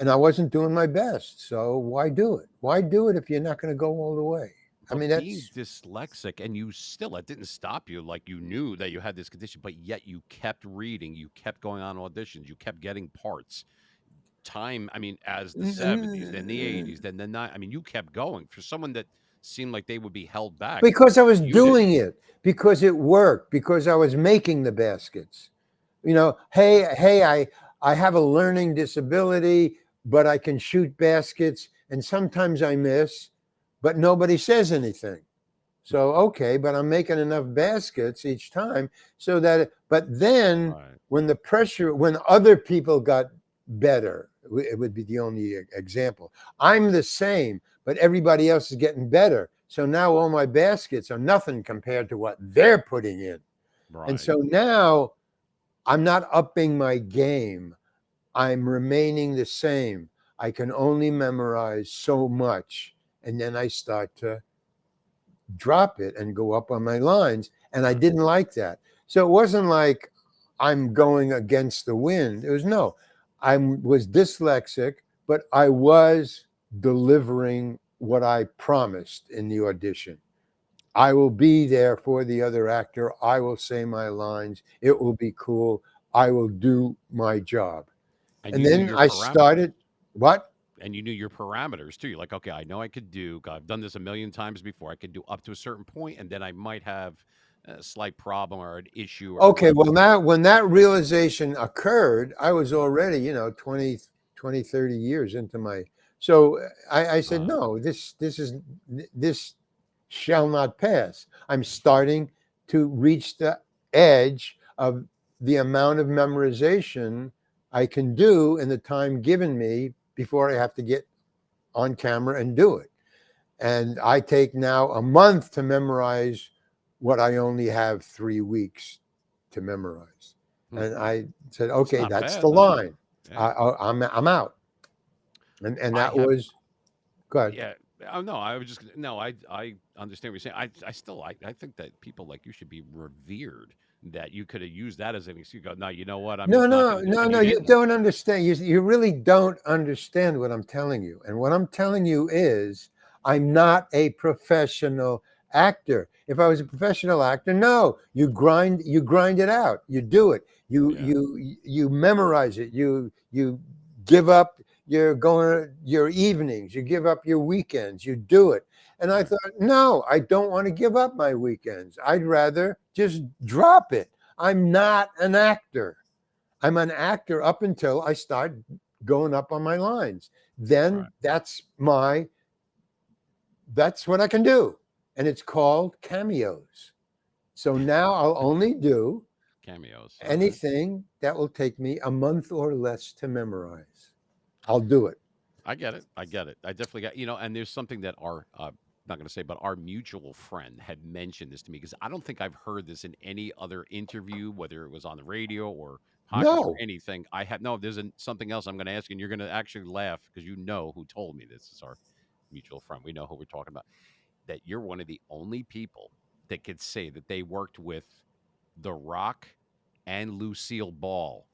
And I wasn't doing my best. So why do it? Why do it if you're not going to go all the way? I But mean, being that's dyslexic, and it didn't stop you. Like you knew that you had this condition, but yet you kept reading, you kept going on auditions, you kept getting parts. Time, I mean, as the 70s, then the 80s, then the 90s. I mean, you kept going. For someone that seemed like they would be held back, because I was you didn't. doing it, because it worked, because I was making the baskets. Hey, I have a learning disability, but I can shoot baskets, and sometimes I miss, but nobody says anything. So okay, but I'm making enough baskets each time so that. But then Right. when other people got better, it would be the only example. I'm the same, but everybody else is getting better. So now all my baskets are nothing compared to what they're putting in. Right. And so now I'm not upping my game. I'm remaining the same. I can only memorize so much. And then I start to drop it and go up on my lines. And I didn't like that. So it wasn't like I'm going against the wind. It was no, I was dyslexic, but I was delivering what I promised in the audition. I will be there for the other actor. I will say my lines. It will be cool. I will do my job. And And you knew then your I parameters. started, what? And you knew your parameters too. You're like, okay, I know I could do. I've done this a million times before. I could do up to a certain point, and then I might have a slight problem or an issue or Okay, whatever. well, when that realization occurred, I was already, 20, 30 years into my. So I said, no, this shall not pass. I'm starting to reach the edge of the amount of memorization I can do in the time given me before I have to get on camera and do it. And I take now a month to memorize what I only have 3 weeks to memorize. And I said, It's okay, not that's bad the though. line. Yeah. I'm out. And I that have was good. Yeah. Oh no, I was just no. I understand what you're saying. I still I think that people like you should be revered. That you could have used that as an excuse. You go, no, you know what? I'm No, just not no, going to do. no, And no. you You didn't. don't understand. You really don't understand what I'm telling you. And what I'm telling you is, I'm not a professional actor. If I was a professional actor, no, you grind it out. You do it. Yeah. You memorize it. You give up your evenings. You give up your weekends. You do it. And I Right. thought, no, I don't want to give up my weekends. I'd rather just drop it. I'm not an actor. I'm an actor up until I start going up on my lines. Then Right. that's what I can do. And it's called cameos. So now I'll only do Cameos. Okay. anything that will take me a month or less to memorize. I'll do it. I get it. I get it. I definitely got, and there's something that our, not going to say, but our mutual friend had mentioned this to me because I don't think I've heard this in any other interview, whether it was on the radio or podcast or No. anything. I had, no, there's something else I'm going to ask you, and you're going to actually laugh because you know who told me this. Is our mutual friend. We know who we're talking about. That you're one of the only people that could say that they worked with The Rock and Lucille Ball.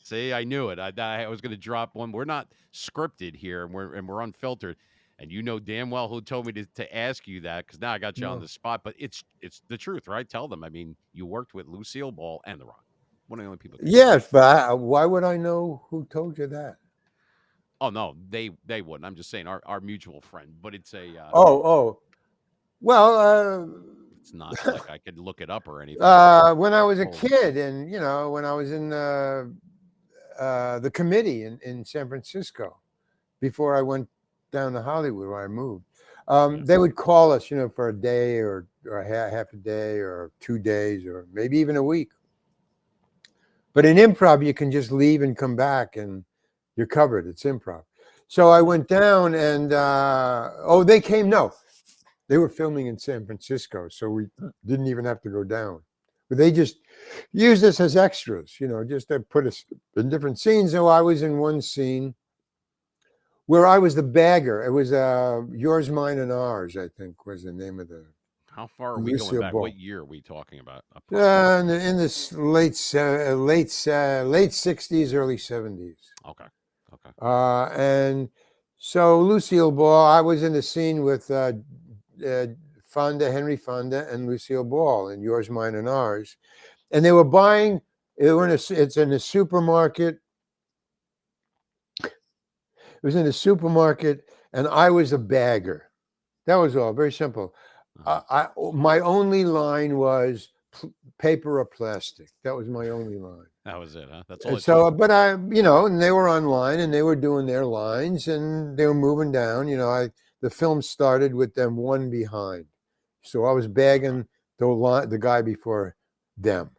See, I knew it. I was going to drop one. We're not scripted here, and we're unfiltered. And you know damn well who told me to ask you that because now I got you on No. the spot. But it's the truth, right? Tell them. I mean, you worked with Lucille Ball and The Rock. One of the only people that could say Yes, that. but why would I know who told you that? Oh no, they wouldn't. I'm just saying our mutual friend. But it's a Oh. Well, it's not like I could look it up or anything. But when I was a told me. kid, and when I was in the committee in San Francisco, before I went down to Hollywood where I moved, Yeah. they would call us, for a day or half a day or 2 days or maybe even a week. But in improv, you can just leave and come back, and you're covered. It's improv. So I went down, and they came. No, they were filming in San Francisco, so we didn't even have to go down. But they just used us as extras, just to put us in different scenes. So I was in one scene where I was the bagger. It was Yours, Mine, and Ours, I think, was the name of the How far are we going Lucille back? What Ball. year are we talking about? Approximately. In the late 60s, early 70s. Okay. Okay. And so Lucille Ball, I was in the scene with Henry Fonda, and Lucille Ball in Yours, Mine, and Ours. And they were buying, it's in a supermarket. It was in a supermarket, and I was a bagger. That was all, very simple. My only line was paper or plastic. That was my only line. That was it, huh? That's all And it so, took. but and they were online, and they were doing their lines, and they were moving down. The film started with them one behind, so I was bagging the guy before them.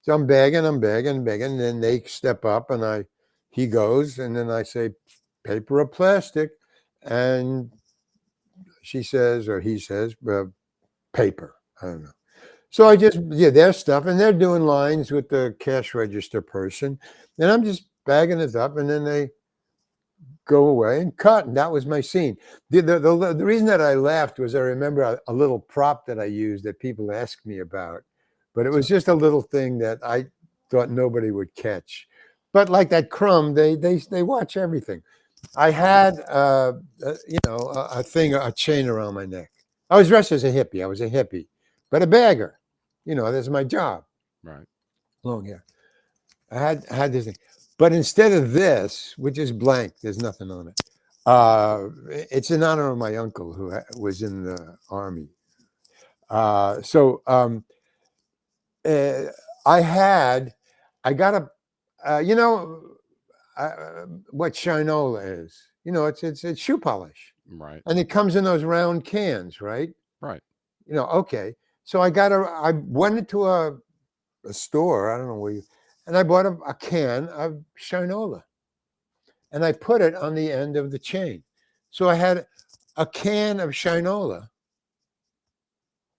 So I'm bagging, and then they step up, and he goes, and then I say, paper or plastic, and she says, or he says, paper. I don't know. So I just, their stuff, and they're doing lines with the cash register person, and I'm just bagging it up, and then they go away and cut, and that was my scene. The reason that I laughed was I remember a little prop that I used that people asked me about, but it was just a little thing that I thought nobody would catch. But like that crumb, they watch everything. I had a chain around my neck. I was dressed as a hippie. I was a hippie, but a bagger. That's my job. Right. Long hair. I had this thing, but instead of this, which is blank, there's nothing on it. It's in honor of my uncle who was in the army. So I got you know, what Shinola is. You know, it's shoe polish, Right. and it comes in those round cans, right? Right. You know, okay. So I went into a store, I don't know where you, and I bought a can of Shinola, and I put it on the end of the chain. So I had a can of Shinola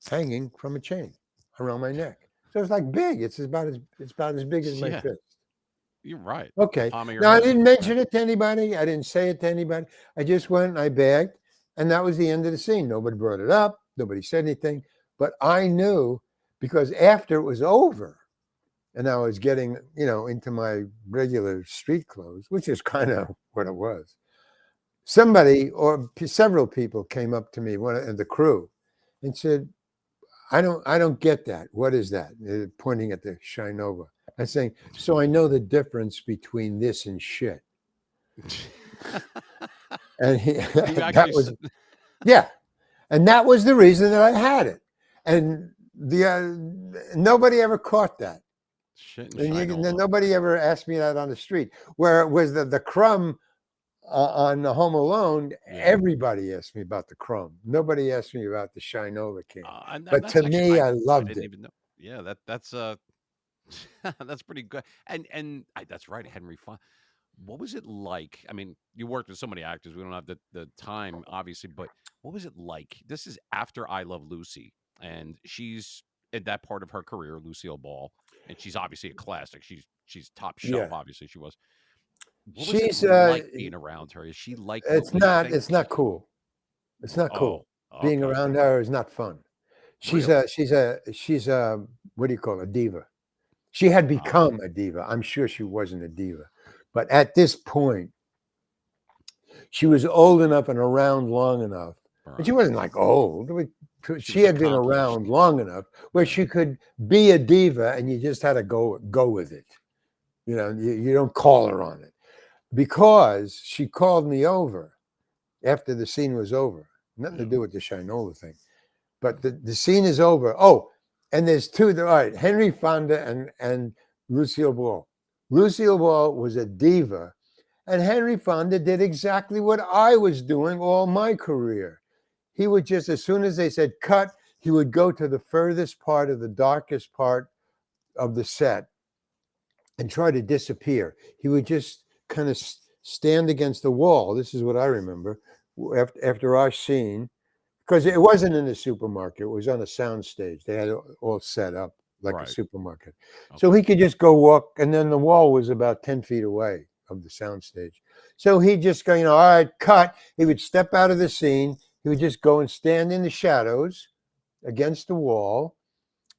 hanging from a chain around my neck. So it's like big. It's about as big as my Yeah. fist. You're right. Okay. Palm of your Now I hand. didn't mention it to anybody. I didn't say it to anybody. I just went and I bagged, and that was the end of the scene. Nobody brought it up. Nobody said anything. But I knew, because after it was over, and I was getting, into my regular street clothes, which is kind of what it was. Somebody or several people came up to me, one of the crew, and said, I don't get that. What is that? They're pointing at the Shinova. I'm saying, so I know the difference between this and shit. And that was, yeah. And that was the reason that I had it. And nobody ever caught that. Shit And nobody ever asked me that on the street. Where it was the crumb on the Home Alone, everybody asked me about the crumb. Nobody asked me about the Shinola can. But to me, I loved didn't it. even know. Yeah, that's that's pretty good. And that's right, Henry Fonda. What was it like? I mean, you worked with so many actors. We don't have the time, obviously, but what was it like? This is after I Love Lucy, and she's at that part of her career, Lucille Ball, and she's obviously a classic. She's top shelf, Yeah. obviously she was. What was She's it like being around her? Is she like what we think? it's not cool. It's not cool. Oh, Being okay. around her is not fun. She's Really? she's a what do you call it? A diva. She had Ah, become a diva. I'm sure she wasn't a diva, but at this point, she was old enough and around long enough. And she right. wasn't like old. She She was had been accomplished. around long enough where she could be a diva, and you just had to go with it. You don't call her on it, because she called me over after the scene was over. Nothing to do with the Shinola thing. But the scene is over. Oh, and there's two. All right, Henry Fonda and Lucille Ball. Lucille Ball was a diva, and Henry Fonda did exactly what I was doing all my career. He would just, as soon as they said cut, he would go to the furthest part of the darkest part of the set and try to disappear. He would just kind of stand against the wall. This is what I remember after our scene, because it wasn't in the supermarket. It was on a sound stage. They had it all set up like a supermarket. So he could just go walk, and then the wall was about 10 feet away of the sound stage. So he'd just go, all right, cut. He would step out of the scene. He would just go and stand in the shadows against the wall,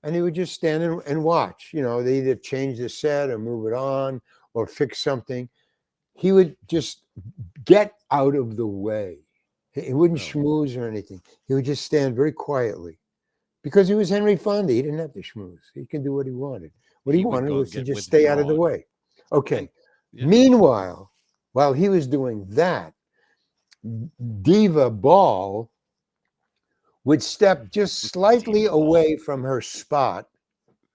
and he would just stand and watch. They either change the set or move it on or fix something. He would just get out of the way. He wouldn't schmooze or anything. He would just stand very quietly, because he was Henry Fonda. He didn't have to schmooze. He could do what he wanted. What he wanted was to just stay out of the way. Okay. Meanwhile, while he was doing that, Diva Ball would step just slightly away from her spot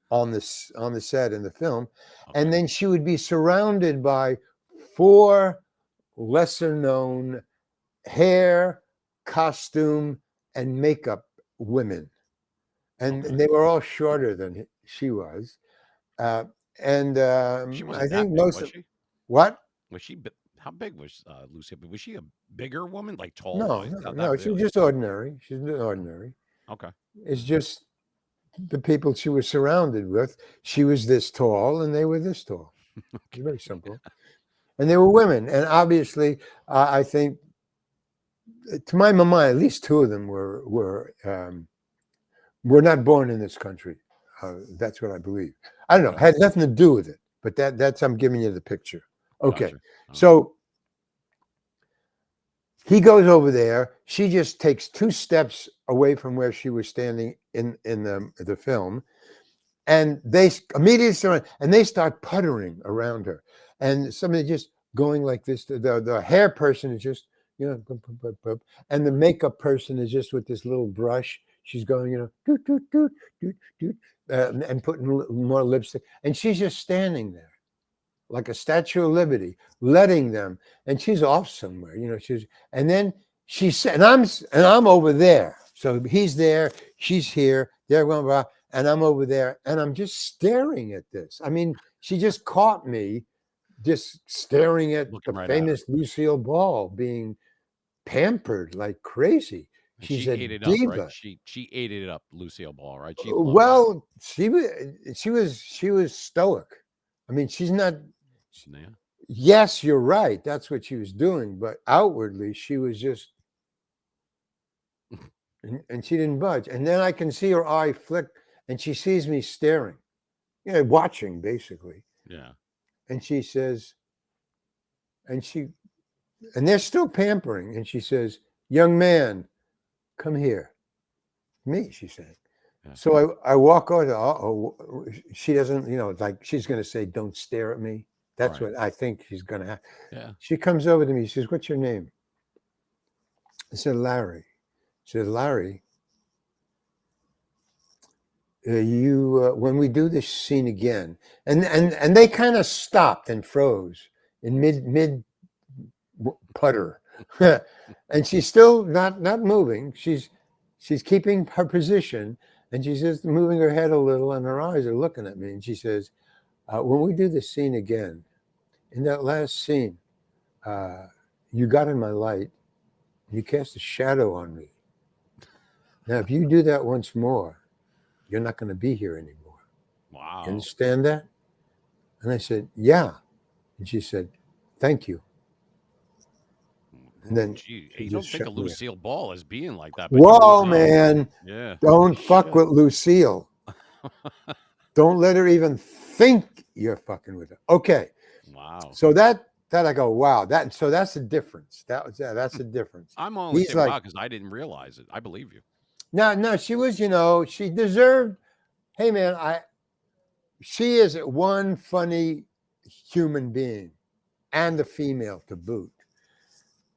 on the set in the film, and then she would be surrounded by 4 lesser known hair, costume, and makeup women, and they were all shorter than she was. She wasn't I think that big, most was of she? what? Was she? How big was Lucy? Was she a bigger woman, like tall? No. She was just ordinary. She's ordinary. Okay. It's just the people she was surrounded with. She was this tall, and they were this tall. It's very simple. And they were women, and obviously, I think, to my mind, at least 2 of them were not born in this country. That's what I believe. I don't know. It had nothing to do with it, but that's I'm giving you the picture. Okay, so he goes over there. She just takes 2 steps away from where she was standing in the film, and they immediately surround, and they start puttering around her, and somebody just going like this. The hair person is just and the makeup person is just with this little brush. She's going doot, doot, doot, doot, doot. and putting more lipstick. And she's just standing there like a Statue of Liberty, letting them. And she's off somewhere, and then she said, and I'm over there. So he's there, she's here, they're going, blah, and I'm over there, and I'm just staring at this. I mean, she just caught me just staring at Looking the right at her. famous Lucille Ball being pampered like crazy. And She's she a ate it up, right? diva. She ate it up, Lucille Ball, right? She loved it. Well, she was stoic. I mean, she's not. Yeah. Yes, you're right. That's what she was doing, but outwardly she was just, and she didn't budge. And then I can see her eye flick, and she sees me staring, watching basically. Yeah. And she says, and they're still pampering, and she says, "Young man, come here." Me, she said. Yeah. So I walk over. Oh, she doesn't. Like she's going to say, "Don't stare at me." That's Right. what I think she's going to have. Yeah. She comes over to me. She says, "What's your name?" I said, "Larry." She said, "Larry, you when we do this scene again," and they kind of stopped and froze in mid putter, and she's still not moving. She's keeping her position, and she's just moving her head a little, and her eyes are looking at me. And she says, "When we do this scene again, in that last scene, you got in my light, you cast a shadow on me. Now, if you do that once more, you're not going to be here anymore. Wow. You understand that?" And I said, "Yeah." And she said, "Thank you." And then Gee, she you don't just think shut of me up. Lucille Ball as being like that. But you Whoa, moved on. man. Yeah. Don't fuck Shit. with Lucille. Don't let her even think you're fucking with her. Okay. Wow. So that I go, wow. So that's the difference. That's the difference. I'm only He's saying like, wow because I didn't realize it. I believe you. no, she was, she deserved. Hey, man, she is one funny human being, and a female to boot,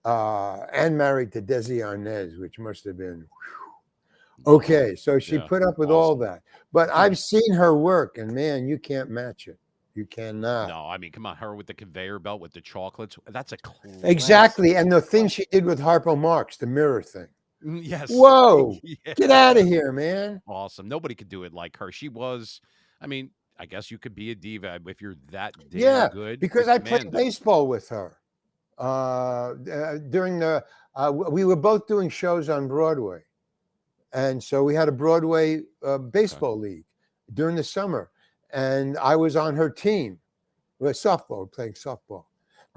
and married to Desi Arnaz, which must have been okay. So she Yeah, put up with all awesome. that. But I've seen her work, and man, you can't match it. You cannot. No, I mean, come on, her with the conveyor belt with the chocolates. That's a classic. Exactly. And the thing she did with Harpo Marx, the mirror thing. Yes. Whoa. Yeah. Get out of here, man. Awesome. Nobody could do it like her. She was, I mean, I guess you could be a diva if you're that damn Yeah, good. because You I played command it. baseball with her. During we were both doing shows on Broadway. And so we had a Broadway baseball league during the summer. And I was on her team. With softball, playing softball.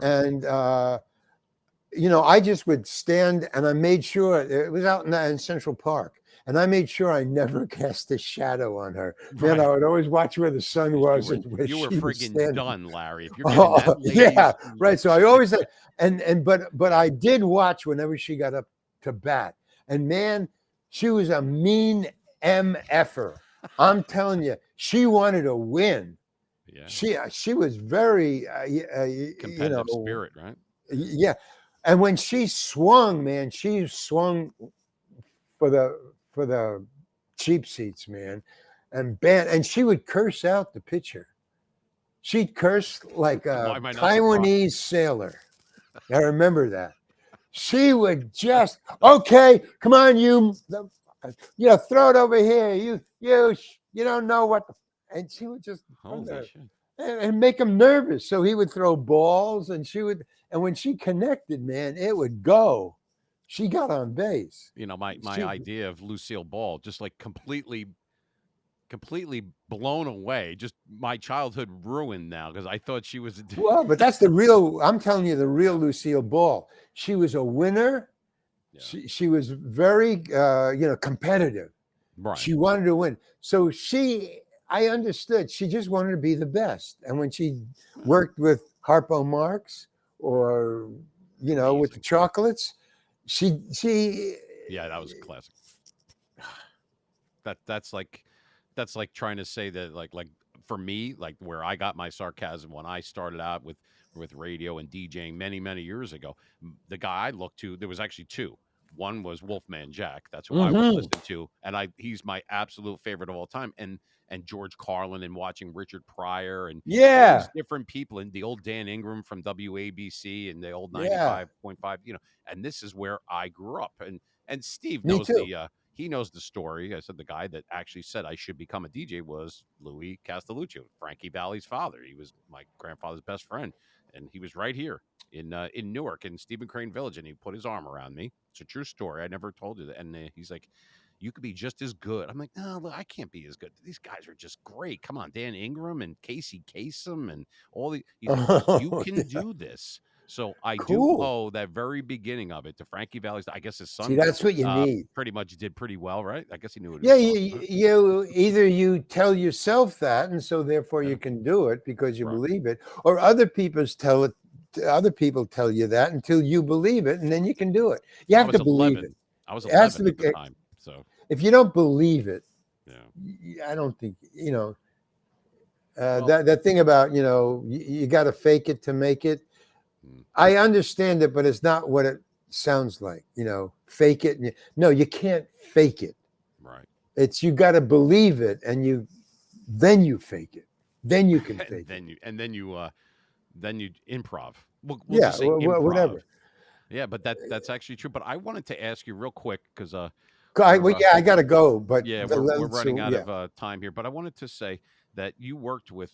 And, I just would stand, and I made sure it was out in Central Park. And I made sure I never cast a shadow on her. Man, I would always watch where the sun was. You were friggin' done, Larry. If you're getting Oh, that late, yeah, right. So I always said, but I did watch whenever she got up to bat. And man, she was a mean MFer. I'm telling you, she wanted to win. Yeah. She was very Competitive spirit, right? Yeah. And when she swung, man, she swung for the cheap seats, man. And she would curse out the pitcher. She'd curse like a Taiwanese sailor. I remember that. She would just, okay, come on, you throw it over here. You don't know what and she would just and make him nervous. So he would throw balls, and when she connected, man, it would go. She got on base. My idea of Lucille Ball just like completely blown away. Just my childhood ruined now because I thought she was. Well, but that's I'm telling you, the real Lucille Ball. She was a winner. Yeah. She was very, competitive. Right. She wanted to win. So I understood. She just wanted to be the best. And when she worked with Harpo Marx or, with the chocolates, she. Yeah, that was a classic. That's like trying to say that like for me, like where I got my sarcasm when I started out with radio and DJing many years ago, the guy I looked to, there was actually two. One was Wolfman Jack. That's who I would Mm-hmm. listen to, and he's my absolute favorite of all time. And George Carlin, and watching Richard Pryor and all Yeah. these different people, and the old Dan Ingram from WABC and the old Yeah. 95.5. And this is where I grew up. And Steve Me knows too. he knows the story. I said the guy that actually said I should become a DJ was Louis Castellucci, Frankie Valli's father. He was my grandfather's best friend, and he was right here in Newark in Stephen Crane Village, and he put his arm around me. It's a true story. I never told you that. And he's like, "You could be just as good." I'm like, "No, look, I can't be as good. These guys are just great. Come on, Dan Ingram and Casey Kasem and all the." He's like, "You Oh, can do this." So I do cool. owe that very beginning of it to Frankie Valli's. I guess his See, son that's what you need. pretty much did pretty well, right? I guess he knew what he Yeah, was talking about. you either you tell yourself that, and so therefore Yeah, you can do it because you right. believe it, or other people tell you that until you believe it, and then you can do it. You I have was to believe 11. it. I was It has 11 to at the be. time. So If you don't believe it, yeah. I don't think Well, that thing about you got to fake it to make it. mm, I understand it, but it's not what it sounds like. Fake it. No, you can't fake it. right. It's you got to believe it, and then you fake it. Then you can fake it. Then you improv. We'll Yeah, just say improv. whatever. Yeah, but that's actually true. But I wanted to ask you real quick because I got to go, but yeah, we're running out of time here. But I wanted to say that you worked with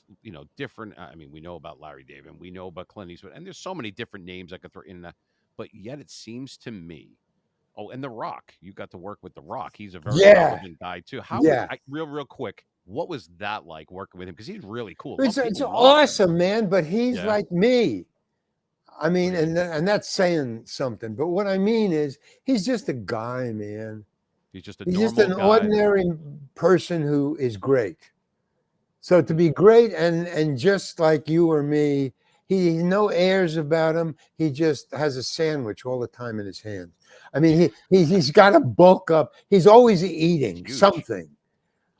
different. I mean, we know about Larry David, we know about Clint Eastwood, and there's so many different names I could throw in that. But yet it seems to me. Oh, and The Rock. You got to work with The Rock. He's a very yeah, relevant guy too. How was yeah. real quick? What was that like working with him? Because he's really cool. It's People love him. awesome, man. But he's Yeah. like me. I mean, What do you mean? and that's saying something. But what I mean is, he's just a guy, man. He's just a He's just normal an guy. ordinary person who is great. So to be great and just like you or me, he no airs about him. He just has a sandwich all the time in his hand. I mean, he's got to bulk up. He's always eating Huge. something.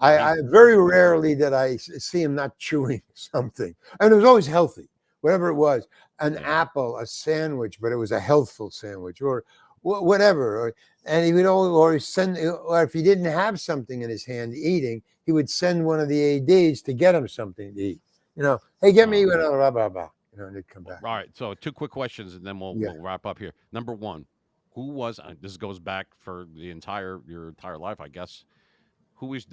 No, I very rarely did I see him not chewing something, and it was always healthy, whatever it was. An apple, a sandwich, but it was a healthful sandwich, or whatever. And he would always send, or if he didn't have something in his hand eating, he would send one of the ADs to get him something to eat. Hey, get me blah blah blah. And they'd come back. All right. So 2 quick questions, and then we'll wrap up here. Number one, who was this goes back for your entire life, I guess. Who was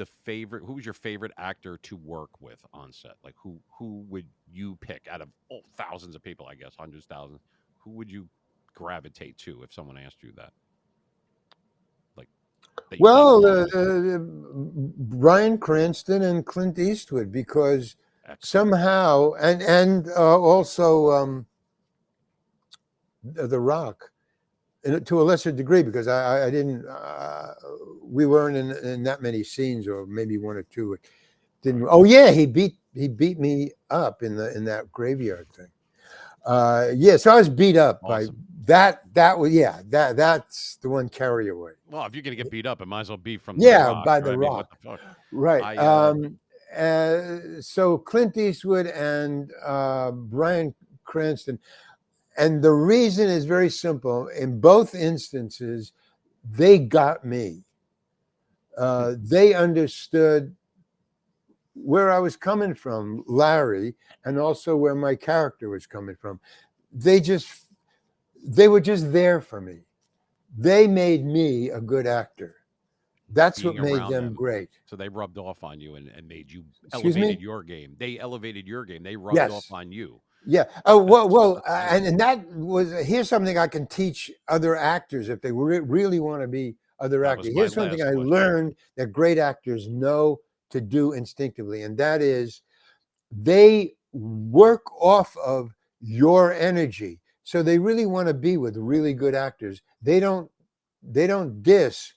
your favorite actor to work with on set? Like who would you pick out of thousands of people, I guess, hundreds, thousands? Who would you gravitate to if someone asked you that? Like that you got Well, along with? Bryan Cranston and Clint Eastwood, because Excellent. somehow, and also The Rock, and to a lesser degree, because I didn't, we weren't in that many scenes, or maybe one or two. Didn't. Oh yeah, he beat me up in that graveyard thing. So I was beat up by that. That was that's the one carry away. Well, if you're gonna get beat up, it might as well be from The Rock. by The I mean, Rock. what the fuck? Right. So Clint Eastwood and Bryan Cranston, and the reason is very simple. In both instances, they got me. They understood where I was coming from, Larry, and also where my character was coming from. They were just there for me. They made me a good actor. That's Being what made around them great. So they rubbed off on you and made you Excuse elevated me? your game. They elevated your game. They rubbed off on you. Yeah. Oh, well, and that was, here's something I can teach other actors if they really want to be other actors. Here's something I learned that great actors know to do instinctively, and that is they work off of your energy. So they really want to be with really good actors. They don't diss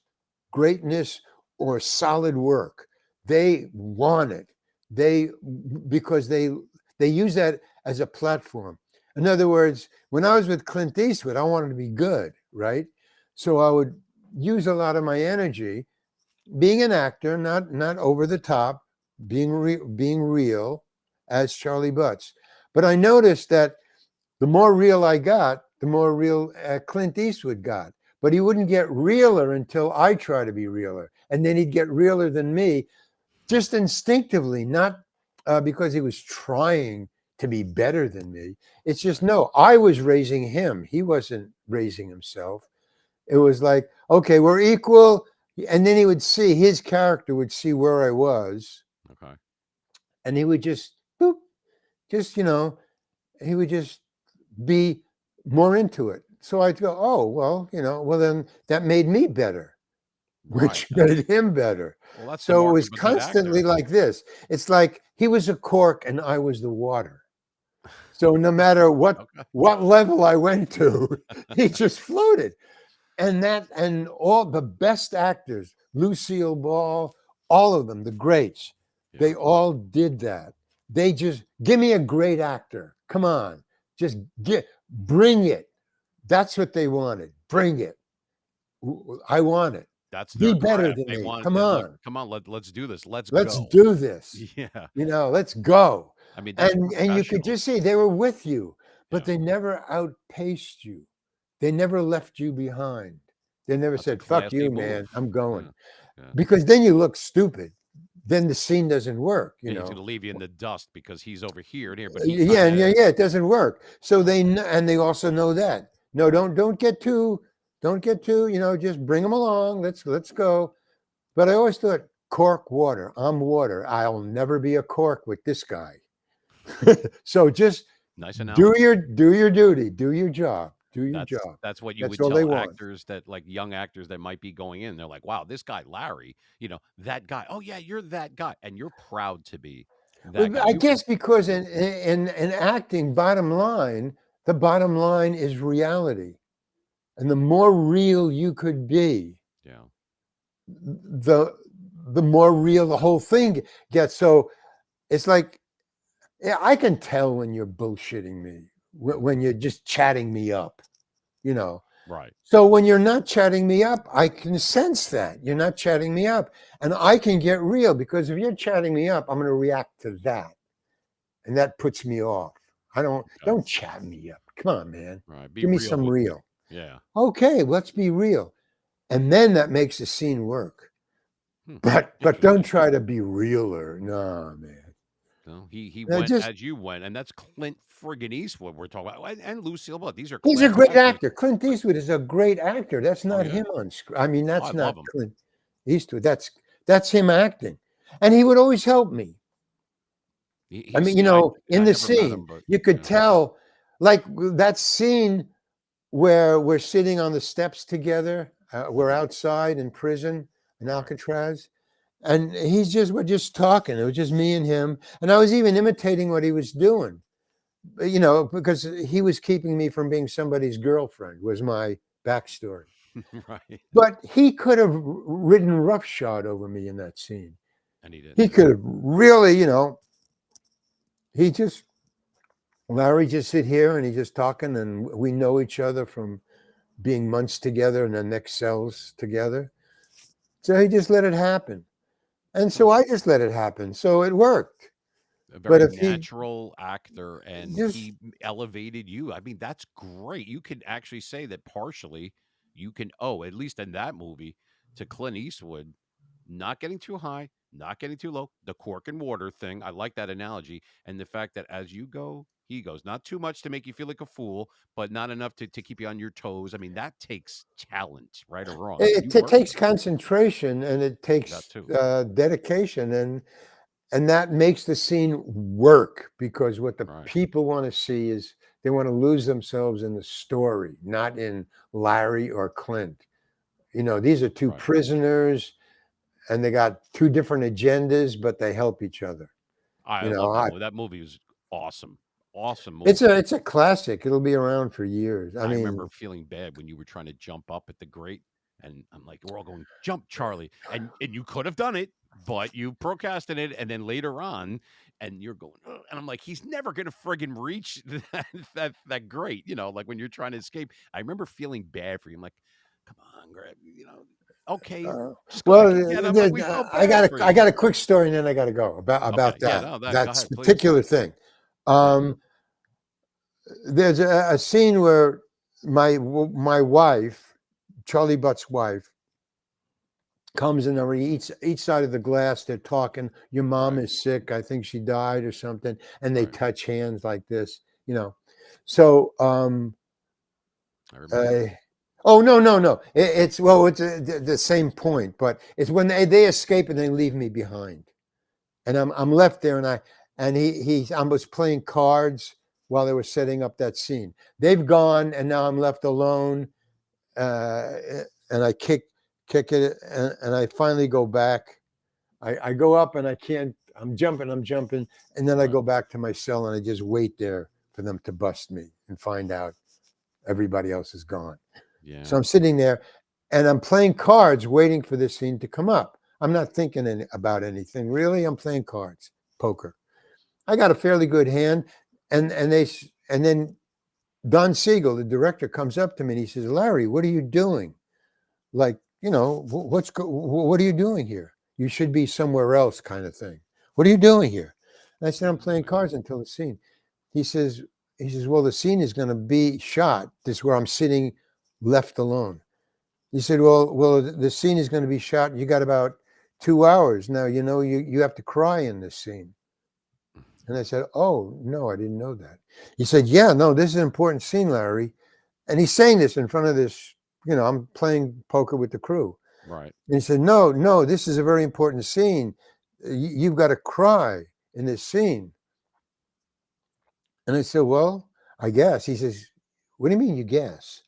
greatness or solid work. They want it. Because they use that as a platform. In other words, when I was with Clint Eastwood, I wanted to be good, right? So I would use a lot of my energy being an actor, not over the top, being real as Charlie Butts. But I noticed that the more real I got, the more real Clint Eastwood got. but he wouldn't get realer until I try to be realer. And then he'd get realer than me, just instinctively, not because he was trying to be better than me. It's just, no, I was raising him. He wasn't raising himself. It was like, okay, we're equal. And then he would see, his character would see where I was. Okay. And he would just, boop, just, he would just be more into it. So I'd go, oh, well, well, then that made me better, which made him better. Well, that's so it was constantly like this. It's like he was a cork and I was the water. So no matter what level I went to, he just floated. And all the best actors, Lucille Ball, all of them, the greats, they all did that. They just, give me a great actor. Come on, just bring it. That's what they wanted. Bring it. I want it. That's be their better craft. than They me. Come on. Come on. Let's do this. Let's go. do this. Yeah. Let's go. I mean, that's and you could just see they were with you, but they never outpaced you. They never left you behind. They never said, fuck you, man, I'm going. Because then you look stupid. Then the scene doesn't work. He's going to leave you in the dust because he's over here and here. But it doesn't work. So they also know that. No, don't get too, just bring them along. Let's go. But I always thought, cork water. I'm water. I'll never be a cork with this guy. So just do your duty, do your job. Do your job. That's what you would tell actors that, like young actors that might be going in. They're like, wow, this guy, Larry, that guy. Oh, yeah, you're that guy. And you're proud to be that guy. I guess because in acting, the bottom line is reality. And the more real you could be, the more real the whole thing gets. So it's like, I can tell when you're bullshitting me, when you're just chatting me up, Right. So when you're not chatting me up, I can sense that you're not chatting me up, and I can get real, because if you're chatting me up, I'm going to react to that, and that puts me off. Don't chat me up. Come on, man. Right. Give me some real. Yeah. Okay, let's be real, and then that makes the scene work. But don't try to be realer. No, man. No, he went as you went, and that's Clint friggin' Eastwood we're talking about, and Lucille Ball. He's a great actor. Clint Eastwood is a great actor. That's not him on screen. I mean, that's not Clint Eastwood. That's him acting, and he would always help me. I mean, in the scene, you could tell, like that scene where we're sitting on the steps together. We're outside in prison in Alcatraz. And we're just talking. It was just me and him. And I was even imitating what he was doing, because he was keeping me from being somebody's girlfriend, was my backstory. Right. But he could have ridden roughshod over me in that scene. And he did. He could have really, Larry just sit here and he's just talking, and we know each other from being months together in the next cells together. So he just let it happen. And so I just let it happen. So it worked. A very natural actor, and he elevated you. I mean, that's great. You can actually say that partially you can owe, at least in that movie, to Clint Eastwood not getting too high, not getting too low, the cork and water thing. I like that analogy. And the fact that as you go, he goes. Not too much to make you feel like a fool, but not enough to keep you on your toes. I mean, that takes talent, right or wrong. It takes concentration, and it takes dedication, and that makes the scene work, because what the people want to see is they want to lose themselves in the story, not in Larry or Clint. These are two prisoners, and they got two different agendas, but they help each other. I love that movie. That movie is awesome. Awesome movie. It's a classic. It'll be around for years. I mean, remember feeling bad when you were trying to jump up at the grate, and I'm like, we're all going, jump, Charlie, and you could have done it, but you procrastinated, and then later on, and you're going, ugh, and I'm like, he's never gonna friggin' reach that grate, like when you're trying to escape. I remember feeling bad for you. I'm like, come on, Greg, okay. I got a quick story, and then I got to go about that particular thing. There's a scene where my wife Charlie Butt's wife comes in over each side of the glass. They're talking. Your mom is sick. I think she died or something. And they touch hands like this, you know. So, I remember. oh no. It's the same point, but it's when they escape and they leave me behind, and I'm left there, and I was playing cards while they were setting up that scene. They've gone, and now I'm left alone, and I kick it, and I finally go back. I go up and I can't. I'm jumping, and then I go back to my cell and I just wait there for them to bust me and find out everybody else is gone. Yeah. So I'm sitting there and I'm playing cards waiting for this scene to come up. I'm not thinking about anything really. I'm playing cards, poker. I got a fairly good hand, and then Don Siegel, the director, comes up to me and he says, "Larry, what are you doing? Like, you know, what are you doing here? You should be somewhere else," kind of thing. "What are you doing here?" And I said, "I'm playing cards until the scene." He says, "Well, the scene is going to be shot. This is where I'm sitting left alone." He said, well, the scene is going to be shot. You got about 2 hours. Now, you know, you have to cry in this scene. And I said, "Oh, no, I didn't know that." He said, "Yeah, no, this is an important scene, Larry." And he's saying this in front of this, you know, I'm playing poker with the crew. Right. And he said, no, this is a very important scene. You've got to cry in this scene. And I said, "Well, I guess." He says, "What do you mean you guess?"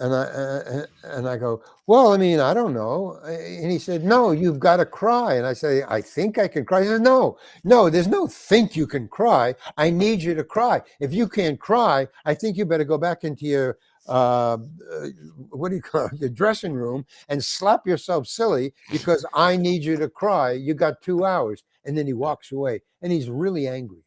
And I go, "Well, I mean, I don't know." And he said, "No, you've got to cry." And I say, "I think I can cry." He said, No, there's no think you can cry. I need you to cry. If you can't cry, I think you better go back into your, what do you call it, your dressing room and slap yourself silly because I need you to cry. You got 2 hours. And then he walks away and he's really angry.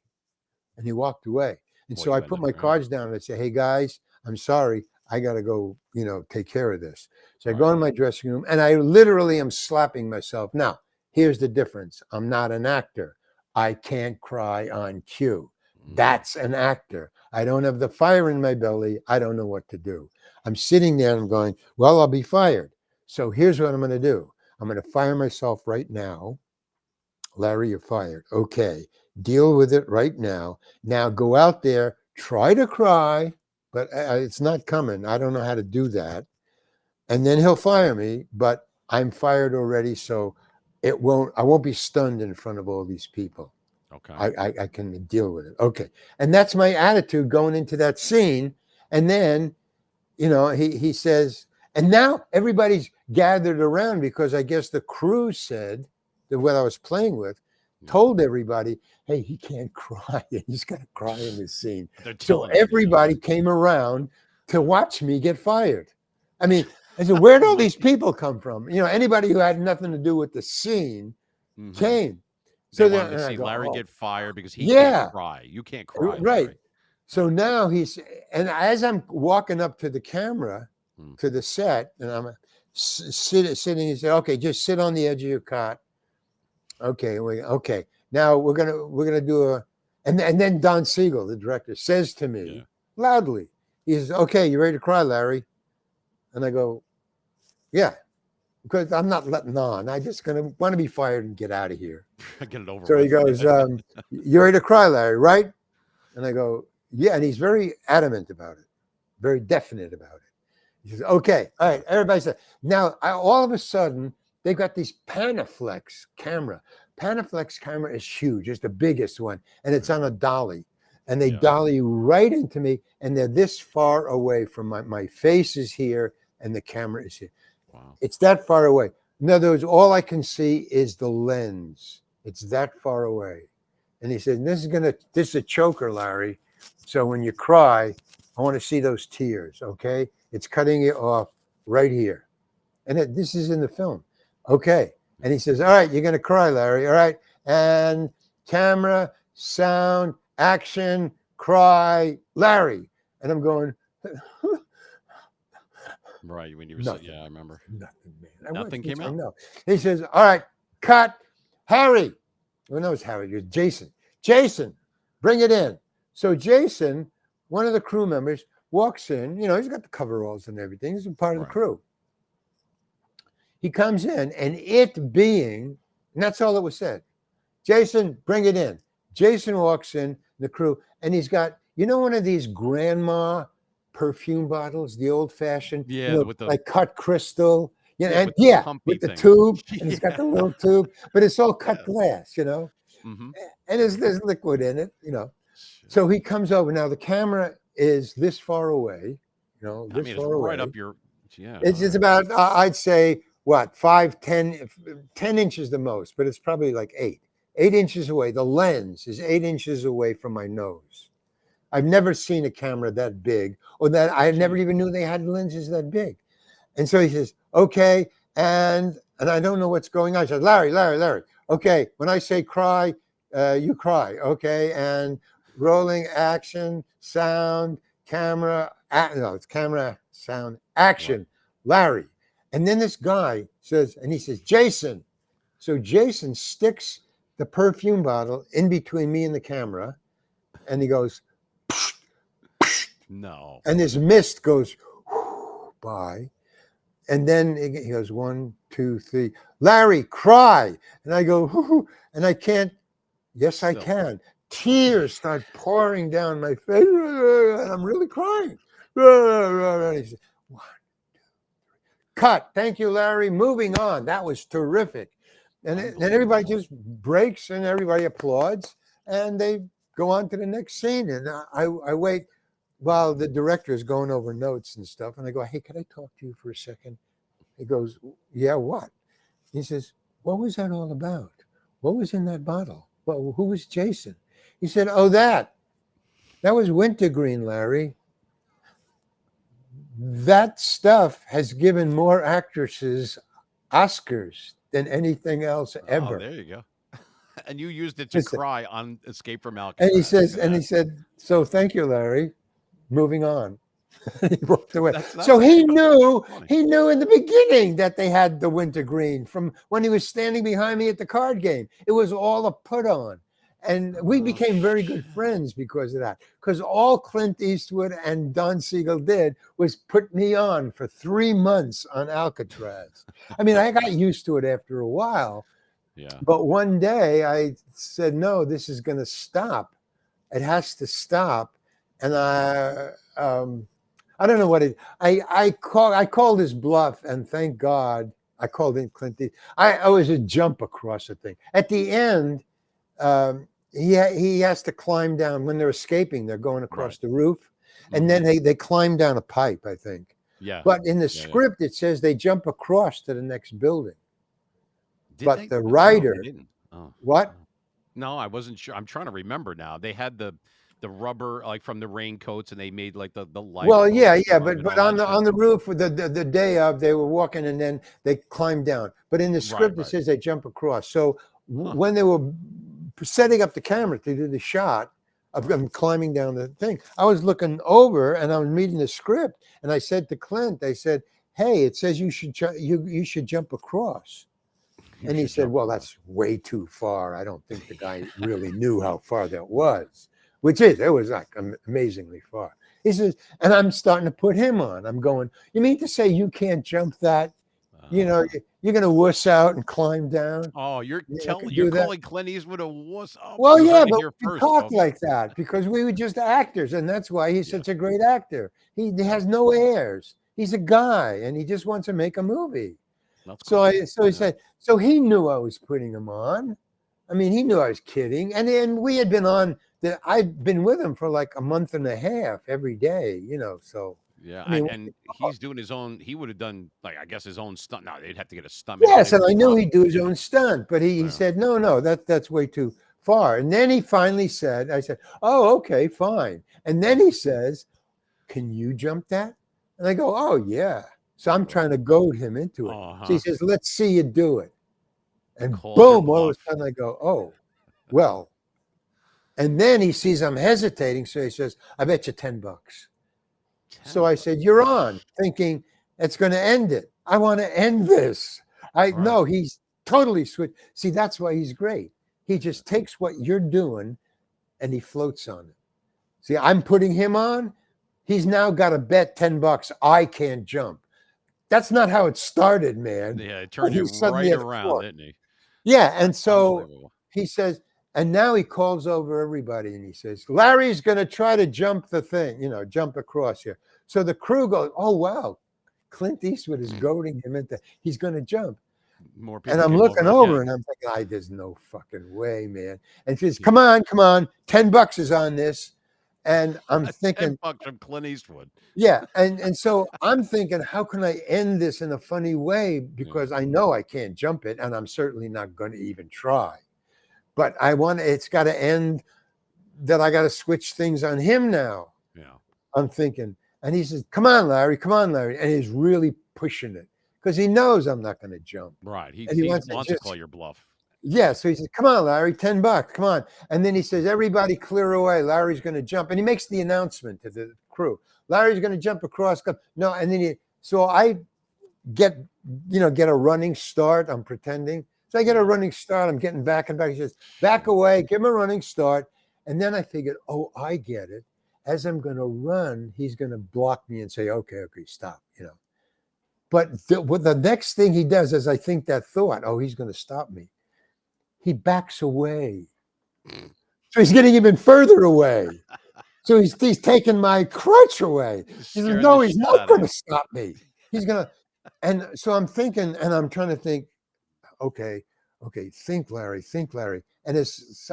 And he walked away. And Boy, so you I ended put up my right. cards down and I say, "Hey guys, I'm sorry. I got to go, you know, take care of this." So I go in my dressing room and I literally am slapping myself. Now, here's the difference. I'm not an actor. I can't cry on cue. That's an actor. I don't have the fire in my belly. I don't know what to do. I'm sitting there and I'm going, well, I'll be fired. So here's what I'm going to do. I'm going to fire myself right now. "Larry, you're fired." "Okay, deal with it right now. Now go out there, try to cry, but it's not coming. I don't know how to do that." And then he'll fire me, but I'm fired already, so I won't be stunned in front of all these people. Okay. I can deal with it. Okay. And that's my attitude going into that scene. And then, you know, he says, and now everybody's gathered around because I guess the crew said that what I was playing with told everybody, "Hey, he can't cry. He's got to cry in this scene." They're So telling you, everybody came around to watch me get fired. I mean, I said, where'd all these people come from? You know, anybody who had nothing to do with the scene came. They So wanted then to I see go, Larry "Oh, get fired because he yeah, can't cry. You can't cry, right." Larry. So now and as I'm walking up to the camera, to the set, and I'm sitting, he said, "Okay, just sit on the edge of your cot." Okay, okay. Now we're gonna do and then Don Siegel, the director, says to me loudly, he says, "Okay, you ready to cry, Larry?" And I go, "Yeah," because I'm not letting on. I just want to be fired and get out of here. Get it over So with. he goes, "You ready to cry, Larry, right?" And I go, "Yeah." And he's very adamant about it, very definite about it. He says, "Okay, all right." Everybody said, now all of a sudden, they've got these Panaflex camera. Panaflex camera is huge. It's the biggest one. And it's on a dolly. And they dolly right into me. And they're this far away from my face is here and the camera is here. Wow. It's that far away. In other words, all I can see is the lens. It's that far away. And he said, this is a choker, Larry. So when you cry, I want to see those tears, okay? It's cutting it off right here. And this is in the film. Okay. And he says, "All right, you're going to cry, Larry. All right. And camera, sound, action, cry, Larry." And I'm going, Right. When you were nothing. yeah, I remember. Nothing, man. Nothing came out? No. He says, "All right, cut. Harry." Well, no, it's Harry. It was Jason. "Jason, bring it in." So Jason, one of the crew members, walks in. You know, he's got the coveralls and everything. He's a part of the crew. He comes in, and it being, and that's all that was said. Jason, bring it in. Jason walks in, the crew, and he's got, one of these grandma perfume bottles, the old fashioned, Yeah, with the like cut crystal, yeah, with the pumpy with the thing. tube, and it's got the Yeah. little tube, but it's all cut Yeah. glass, Mhm. and there's liquid in it, So he comes over. Now the camera is this far away, I this mean, it's far right away. up your yeah. It's about, I'd say, what, 5, 10, 10 inches the most, but it's probably like 8 inches away. The lens is 8 inches away from my nose. I've never seen a camera that big, or that I never even knew they had lenses that big. And so he says, okay, and I don't know what's going on. He says, Larry, okay, when I say cry, you cry, okay, and rolling action, sound, camera, no, it's camera, sound, action, Larry. And then this guy says, and he says, Jason. So Jason sticks the perfume bottle in between me and the camera, and he goes, No. and this mist goes by. And then he goes, 1, 2, 3, Larry, cry. And I go, hoo, and I can't. Yes, I can. Tears start pouring down my face, and I'm really crying. And he said, 1, 2, 3. Cut. Thank you, Larry. Moving on. That was terrific. And then everybody just breaks and everybody applauds, and they go on to the next scene. And I wait while the director is going over notes and stuff. And I go, hey, can I talk to you for a second? He goes, yeah, what? He says, what was that all about? What was in that bottle? Well, who was Jason? He said, oh, that was wintergreen, Larry. That stuff has given more actresses Oscars than anything else ever. Oh, there you go. And you used it to cry on Escape from Alcatraz. And he said, so thank you, Larry. Moving on. He walked away. So he knew in the beginning that they had the wintergreen from when he was standing behind me at the card game. It was all a put on. And we became very good friends because of that. Because all Clint Eastwood and Don Siegel did was put me on for 3 months on Alcatraz. I mean, I got used to it after a while. Yeah. But one day I said, no, this is going to stop. It has to stop. And I don't know what it. I called his bluff, and thank God I called in Clint. I was a jump across the thing. At the end, he has to climb down when they're escaping. They're going across the roof, and then they climb down a pipe, I think. Yeah. But in the script, it says they jump across to the next building. Did the writer, they didn't. Oh. What? No, I wasn't sure. I'm trying to remember now. They had the rubber like from the raincoats, and they made like the light. Well, yeah, but on the roof, the day of, they were walking, and then they climbed down. But in the script, it says they jump across. So when they were setting up the camera to do the shot of them climbing down the thing, I was looking over and I was reading the script, and I said to Clint, I said, "Hey, it says you should jump across." And he said, "Well, that's way too far. I don't think the guy really knew how far that was." It was like amazingly far. He says, and I'm starting to put him on. I'm going, you mean to say you can't jump that? You're going to wuss out and climb down? Oh, you're calling Clint Eastwood a wuss? Oh, well, yeah, but we talk like that because we were just actors, and that's why he's such a great actor. He has no airs. He's a guy, and he just wants to make a movie. So he said, so he knew I was putting him on. I mean, he knew I was kidding. And then we had been on, I'd been with him for like a month and a half every day, so. Yeah, I mean, and he's doing his own, he would have done, like, I guess his own stunt. No, they'd have to get a stunt. Yes, and I knew he'd do his own stunt, but he said, no, that's way too far. And then he finally said, I said, oh, okay, fine. And then he says, can you jump that? And I go, oh, yeah. So I'm trying to goad him into it. So he says, let's see you do it. And boom, all of a sudden I go, oh, well. And then he sees I'm hesitating. So he says, I bet you $10. So I said, you're on, thinking it's going to end it. I want to end this. No, he's totally switched. See, that's why he's great. He just takes what you're doing and he floats on it. See, I'm putting him on. He's now got to bet $10. I can't jump. that's not how it started, man. Yeah, it But turned you he's suddenly right at the around, floor. didn't he? Yeah, and so Unbelievable. he says, and now he calls over everybody and he says, Larry's going to try to jump the thing, jump across here. So the crew goes, oh, wow. Clint Eastwood is goading him into, he's going to jump. More And people I'm came looking over over again. and I'm thinking, there's no fucking way, man. And she says, come on, $10 is on this. And I'm thinking, $10 from Clint Eastwood. yeah. And so I'm thinking, how can I end this in a funny way? Because I know I can't jump it and I'm certainly not going to even try. But it's got to end that I got to switch things on him now. Yeah. I'm thinking. And he says, come on, Larry. And he's really pushing it because he knows I'm not going to jump. Right. He wants to call your bluff. Yeah. So he says, come on, Larry, $10. Come on. And then he says, everybody clear away. Larry's going to jump. And he makes the announcement to the crew. Larry's going to jump across. No. And then so I get a running start. I'm pretending. So I get a running start. I'm getting back and back. He says, back away, give him a running start. And then I figured, oh, I get it. As I'm going to run, he's going to block me and say, okay, stop, But the next thing he does is I think that thought, oh, he's going to stop me. He backs away. So he's getting even further away. So he's taking my crutch away. He says, no, he's not going to stop me. He's going to. And so I'm thinking, and I'm trying to think, okay, think, Larry. And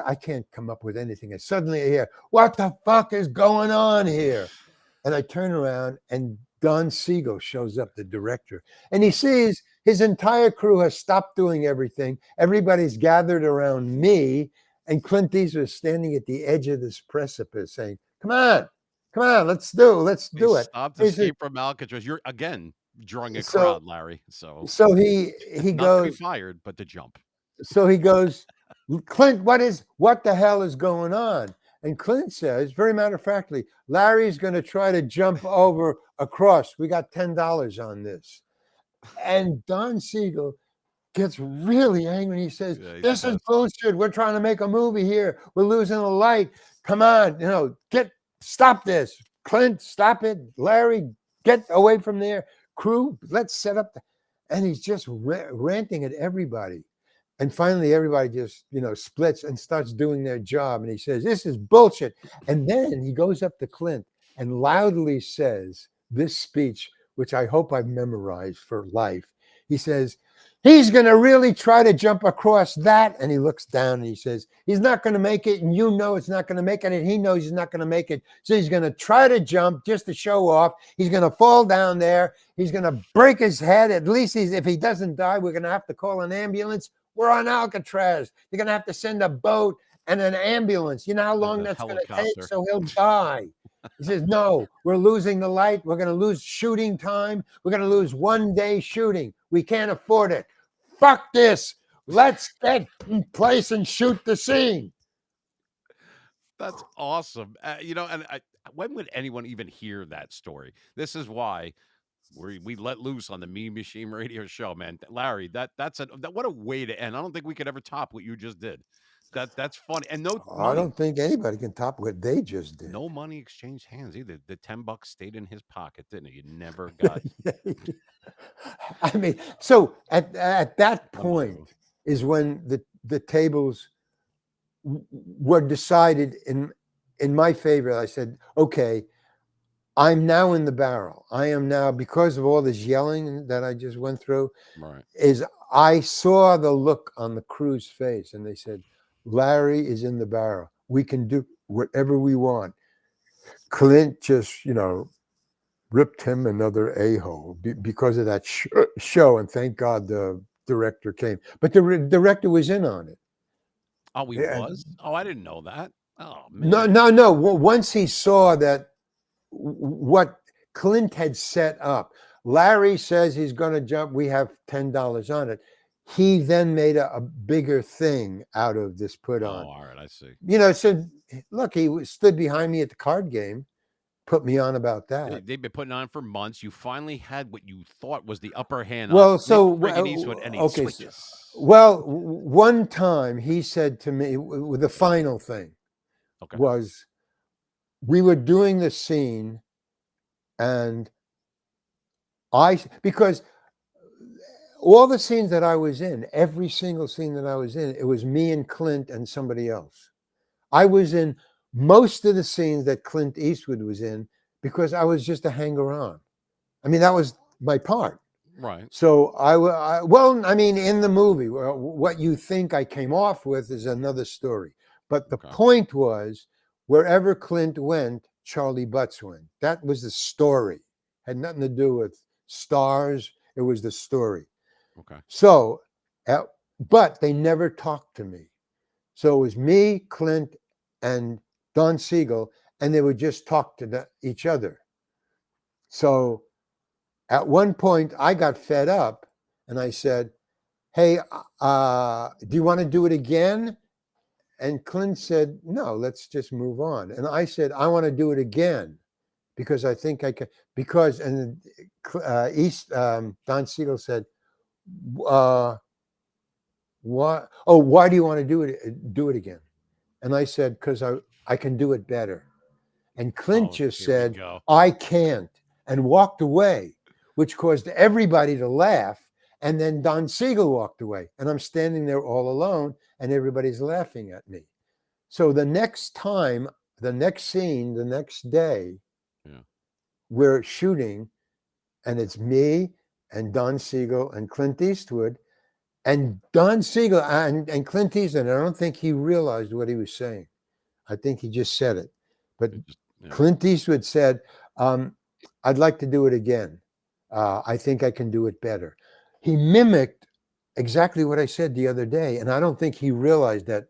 I can't come up with anything. And suddenly I hear, what the fuck is going on here? And I turn around and Don Siegel shows up, the director, and he sees his entire crew has stopped doing everything. Everybody's gathered around me, and Clint Eastwood is standing at the edge of this precipice saying, come on, let's do it. Stop to escape from Alcatraz. You're, again, drawing a So- crowd, Larry. So he not goes, to be fired, but to jump. so he goes, Clint, what the hell is going on? And Clint says, very matter of factly, Larry's going to try to jump over across. We got $10 on this. And Don Siegel gets really angry. He says, this is bullshit. We're trying to make a movie here. We're losing the light. Come on, stop this. Clint, stop it. Larry, get away from there. Crew, let's set up. And he's just ranting at everybody. And finally, everybody just, splits and starts doing their job. And he says, this is bullshit. And then he goes up to Clint and loudly says this speech, which I hope I've memorized for life. He says, he's going to really try to jump across that. And he looks down and he says, he's not going to make it. And it's not going to make it. And he knows he's not going to make it. So he's going to try to jump just to show off. He's going to fall down there. He's going to break his head. At least if he doesn't die, we're going to have to call an ambulance. We're on Alcatraz. You're going to have to send a boat and an ambulance. You know how long that's going to take? So he'll die. He says, no, we're losing the light. We're going to lose shooting time. We're going to lose 1 day shooting. We can't afford it. Fuck this. Let's get in place and shoot the scene. That's awesome. And when would anyone even hear that story? This is why we let loose on the Mean Machine Radio Show, man. Larry, what a way to end. I don't think we could ever top what you just did. That's funny. And I don't think anybody can top what they just did. No money exchanged hands either. The $10 stayed in his pocket, didn't it? You never got. I mean, so at that point is when the tables were decided in my favor. I said, okay, I'm now in the barrel. I am now, because of all this yelling that I just went through, right. I saw the look on the crew's face and they said, Larry is in the barrel. We can do whatever we want. Clint just, ripped him another a-hole because of that show. And thank God the director came. But the director was in on it. Oh, he was? Oh, I didn't know that. Oh, man. No. Once he saw that what Clint had set up, Larry says he's going to jump. We have $10 on it. He then made a bigger thing out of this put on. Oh, all right, I see. So look, he stood behind me at the card game, put me on about that. They've been putting on for months. You finally had what you thought was the upper hand. Well, so one time he said to me, the final thing was, we were doing the scene and Because all the scenes that I was in, every single scene that I was in, it was me and Clint and somebody else. I was in most of the scenes that Clint Eastwood was in because I was just a hanger on. I mean, that was my part. Right. So well, I mean, in the movie, what you think I came off with is another story. But the Okay. point was, wherever Clint went, Charlie Butts went. That was the story. Had nothing to do with stars. It was the story. Okay. So, but they never talked to me. So it was me, Clint, and Don Siegel, and they would just talk to each other. So at one point, I got fed up, and I said, "Hey, do you want to do it again?" And Clint said, "No, let's just move on." And I said, "I want to do it again because I think I can." Because and Don Siegel said, uh, "Why? Oh, why do you want to do it again?" And I said, "Because I can do it better." And Clint Oh, just here we said, go. "I can't," and walked away, which caused everybody to laugh. And then Don Siegel walked away, and I'm standing there all alone, and everybody's laughing at me. So the next time, the next scene, the next day, Yeah. we're shooting, and it's me and Don Siegel and Clint Eastwood. And Don Siegel and Clint Eastwood, I don't think he realized what he was saying. I think he just said it. But Yeah. Clint Eastwood said, "I'd like to do it again. I think I can do it better." He mimicked exactly what I said the other day, and I don't think he realized that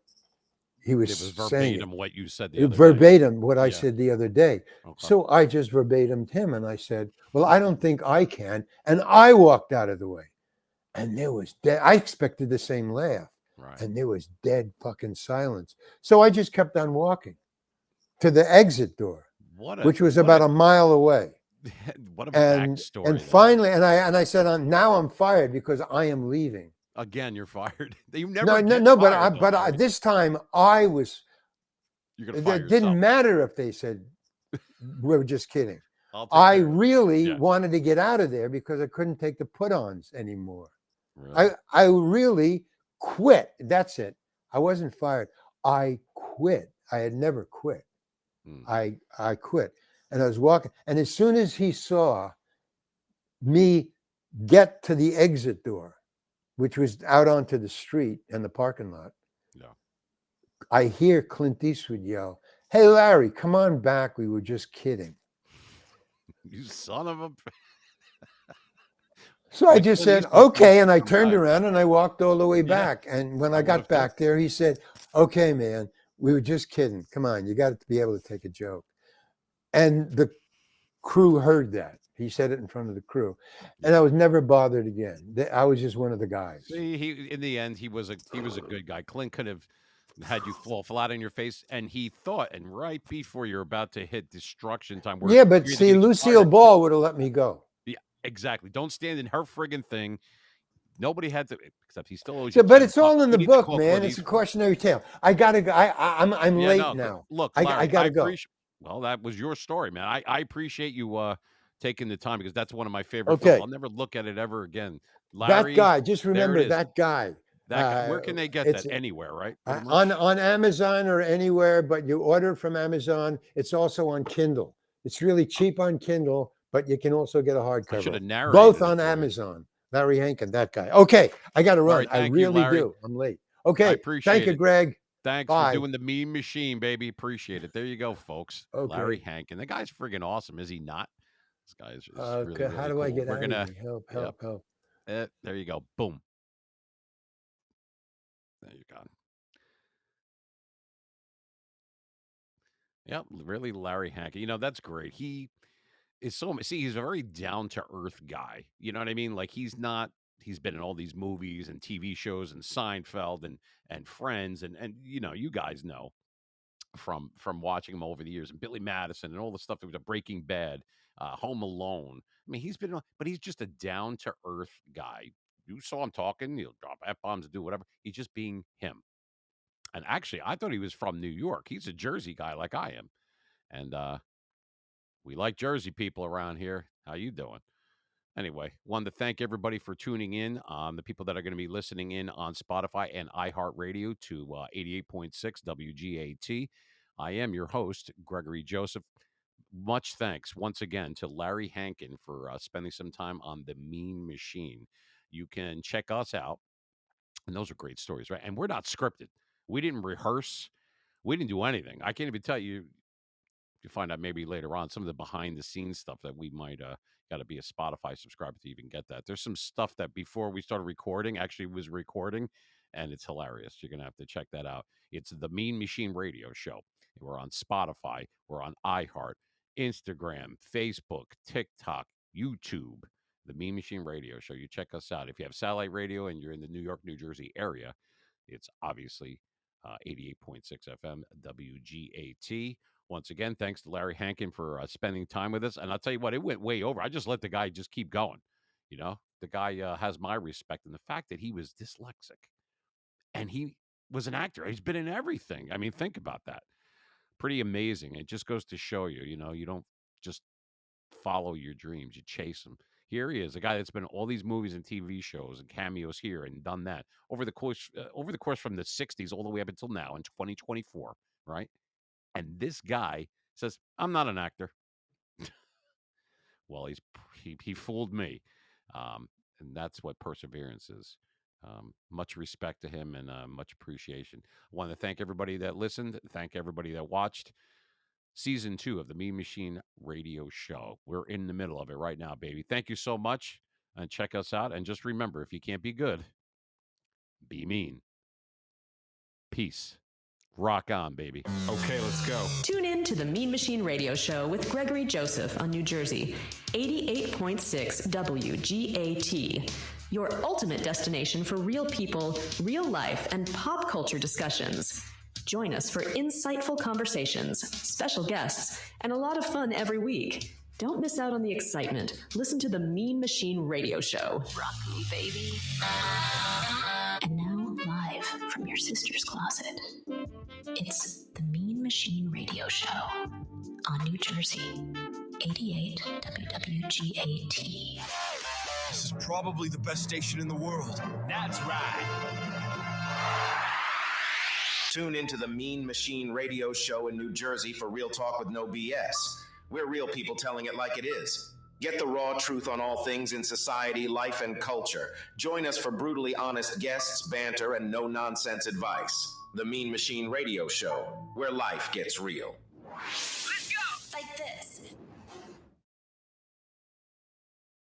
he was It was saying it verbatim what you said the other day. verbatim what I Yeah. said the other day. Okay. So I just verbatimed him, and I said, "Well, I don't think I can," and I walked out of the way. And there was dead. I expected the same laugh, Right. and there was dead fucking silence. So I just kept on walking to the exit door, which was about a mile away. What a And backstory. though. finally, and I said, now I'm fired because I am leaving." Again, you're fired. You never No, no, get no, fired, though, but Larry. this time I was. You're gonna It fire didn't yourself. matter if they said we were just kidding. I'll take I care of it. really Yeah. wanted to get out of there because I couldn't take the put-ons anymore. Really? I really quit. That's it. I wasn't fired. I quit. I had never quit. Hmm. I quit. And I was walking. And as soon as he saw me get to the exit door, which was out onto the street and the parking lot, Yeah. I hear Clint Eastwood yell, "Hey, Larry, come on back. We were just kidding." You son of a. So I Like just Clint said, Eastwood told you "Okay." to And I come turned back. around and I walked all the way Yeah. back. And when I I would have got too. back there, he said, "Okay, man, we were just kidding. Come on, you got to be able to take a joke." And the crew heard that. He said it in front of the crew. And I was never bothered again. I was just one of the guys. See, he in the end he was a good guy. Clint could have had you fall flat on your face, and he thought, and right before you're about to hit destruction time, where Yeah, but you're either see, gonna get Lucille fired. Ball would have let me go. Yeah, exactly. Don't stand in her friggin' thing. Nobody had to, except he still owes you So, but 10 it's bucks. all in You the need to book, call man. Clint It's a Eastwood. cautionary tale. I gotta go. I'm Yeah, late no. now. Look, I Larry, I gotta go. appreciate. Well, that was your story, man. I appreciate you taking the time because that's one of my favorite films. Okay, I'll never look at it ever again. that Larry, guy. Just there it remember is. that guy. That guy. Where can they get that? It's Anywhere, right? Pretty on much. Amazon or anywhere, but you order from Amazon. It's also on Kindle. It's really cheap on Kindle, but you can also get a I should hardcover. have Both narrated it on for you. Amazon. Larry Hankin, that guy. Okay, I got to All run. right, I thank you, really Larry. do. I'm late. I Okay, thank appreciate you, it. Greg. Thanks for Bye. doing the meme machine, baby. Appreciate it. There you go, folks. Larry Okay. Hankin. The guy's friggin' awesome, is he not? This guy is really, Okay, how really do I cool. get We're out of gonna, here? Help, yep. help, help. There you go. Boom. There you go. Yep, really, Larry Hankin. That's great. He is see, he's a very down to earth guy. You know what I mean? Like he's not. He's been in all these movies and TV shows and Seinfeld and Friends and you guys know from watching him over the years and Billy Madison and all the stuff that was a Breaking Bad, Home Alone. I mean, but he's just a down to earth guy. You saw him talking. He'll drop f bombs and do whatever. He's just being him. And actually, I thought he was from New York. He's a Jersey guy like I am, and we like Jersey people around here. How you doing? Anyway, wanted to thank everybody for tuning in. The people that are going to be listening in on Spotify and iHeartRadio to 88.6 WGAT. I am your host, Gregory Joseph. Much thanks once again to Larry Hankin for spending some time on the Mean Machine. You can check us out, and those are great stories, right? And we're not scripted. We didn't rehearse. We didn't do anything. I can't even tell you. You find out maybe later on some of the behind the scenes stuff that we might got to be a Spotify subscriber to even get that. There's some stuff that before we started recording actually was recording, and it's hilarious. You're gonna have to check that out. It's the Mean Machine Radio Show. We're on Spotify. We're on iHeart, Instagram, Facebook, TikTok, YouTube. The Mean Machine Radio Show. You check us out. If you have satellite radio and you're in the New York, New Jersey area, it's obviously 88.6 FM WGAT. Once again, thanks to Larry Hankin for spending time with us. And I'll tell you what, it went way over. I just let the guy just keep going. You know, the guy has my respect. And the fact that he was dyslexic and he was an actor, he's been in everything. I mean, think about that. Pretty amazing. It just goes to show you, you know, you don't just follow your dreams, you chase them. Here he is, a guy that's been in all these movies and TV shows and cameos here and done that over the course from the 60s all the way up until now in 2024, right? And this guy says, "I'm not an actor." Well, he fooled me, and that's what perseverance is. Much respect to him and much appreciation. I want to thank everybody that listened. Thank everybody that watched. Season 2 of the Mean Machine Radio Show. We're in the middle of it right now, baby. Thank you so much, and check us out. And just remember, if you can't be good, be mean. Peace. Rock on, baby. Okay, let's go. Tune in to the Mean Machine Radio Show with Gregory Joseph on New Jersey, 88.6 WGAT. Your ultimate destination for real people, real life, and pop culture discussions. Join us for insightful conversations, special guests, and a lot of fun every week. Don't miss out on the excitement. Listen to the Mean Machine Radio Show. Rock me, baby. And now, live from your sister's closet, it's the Mean Machine Radio Show on New Jersey, 88 WWGAT. This is probably the best station in the world. That's right. Tune into the Mean Machine Radio Show in New Jersey for real talk with no BS. We're real people telling it like it is. Get the raw truth on all things in society, life, and culture. Join us for brutally honest guests, banter, and no-nonsense advice. The Mean Machine Radio Show, where life gets real.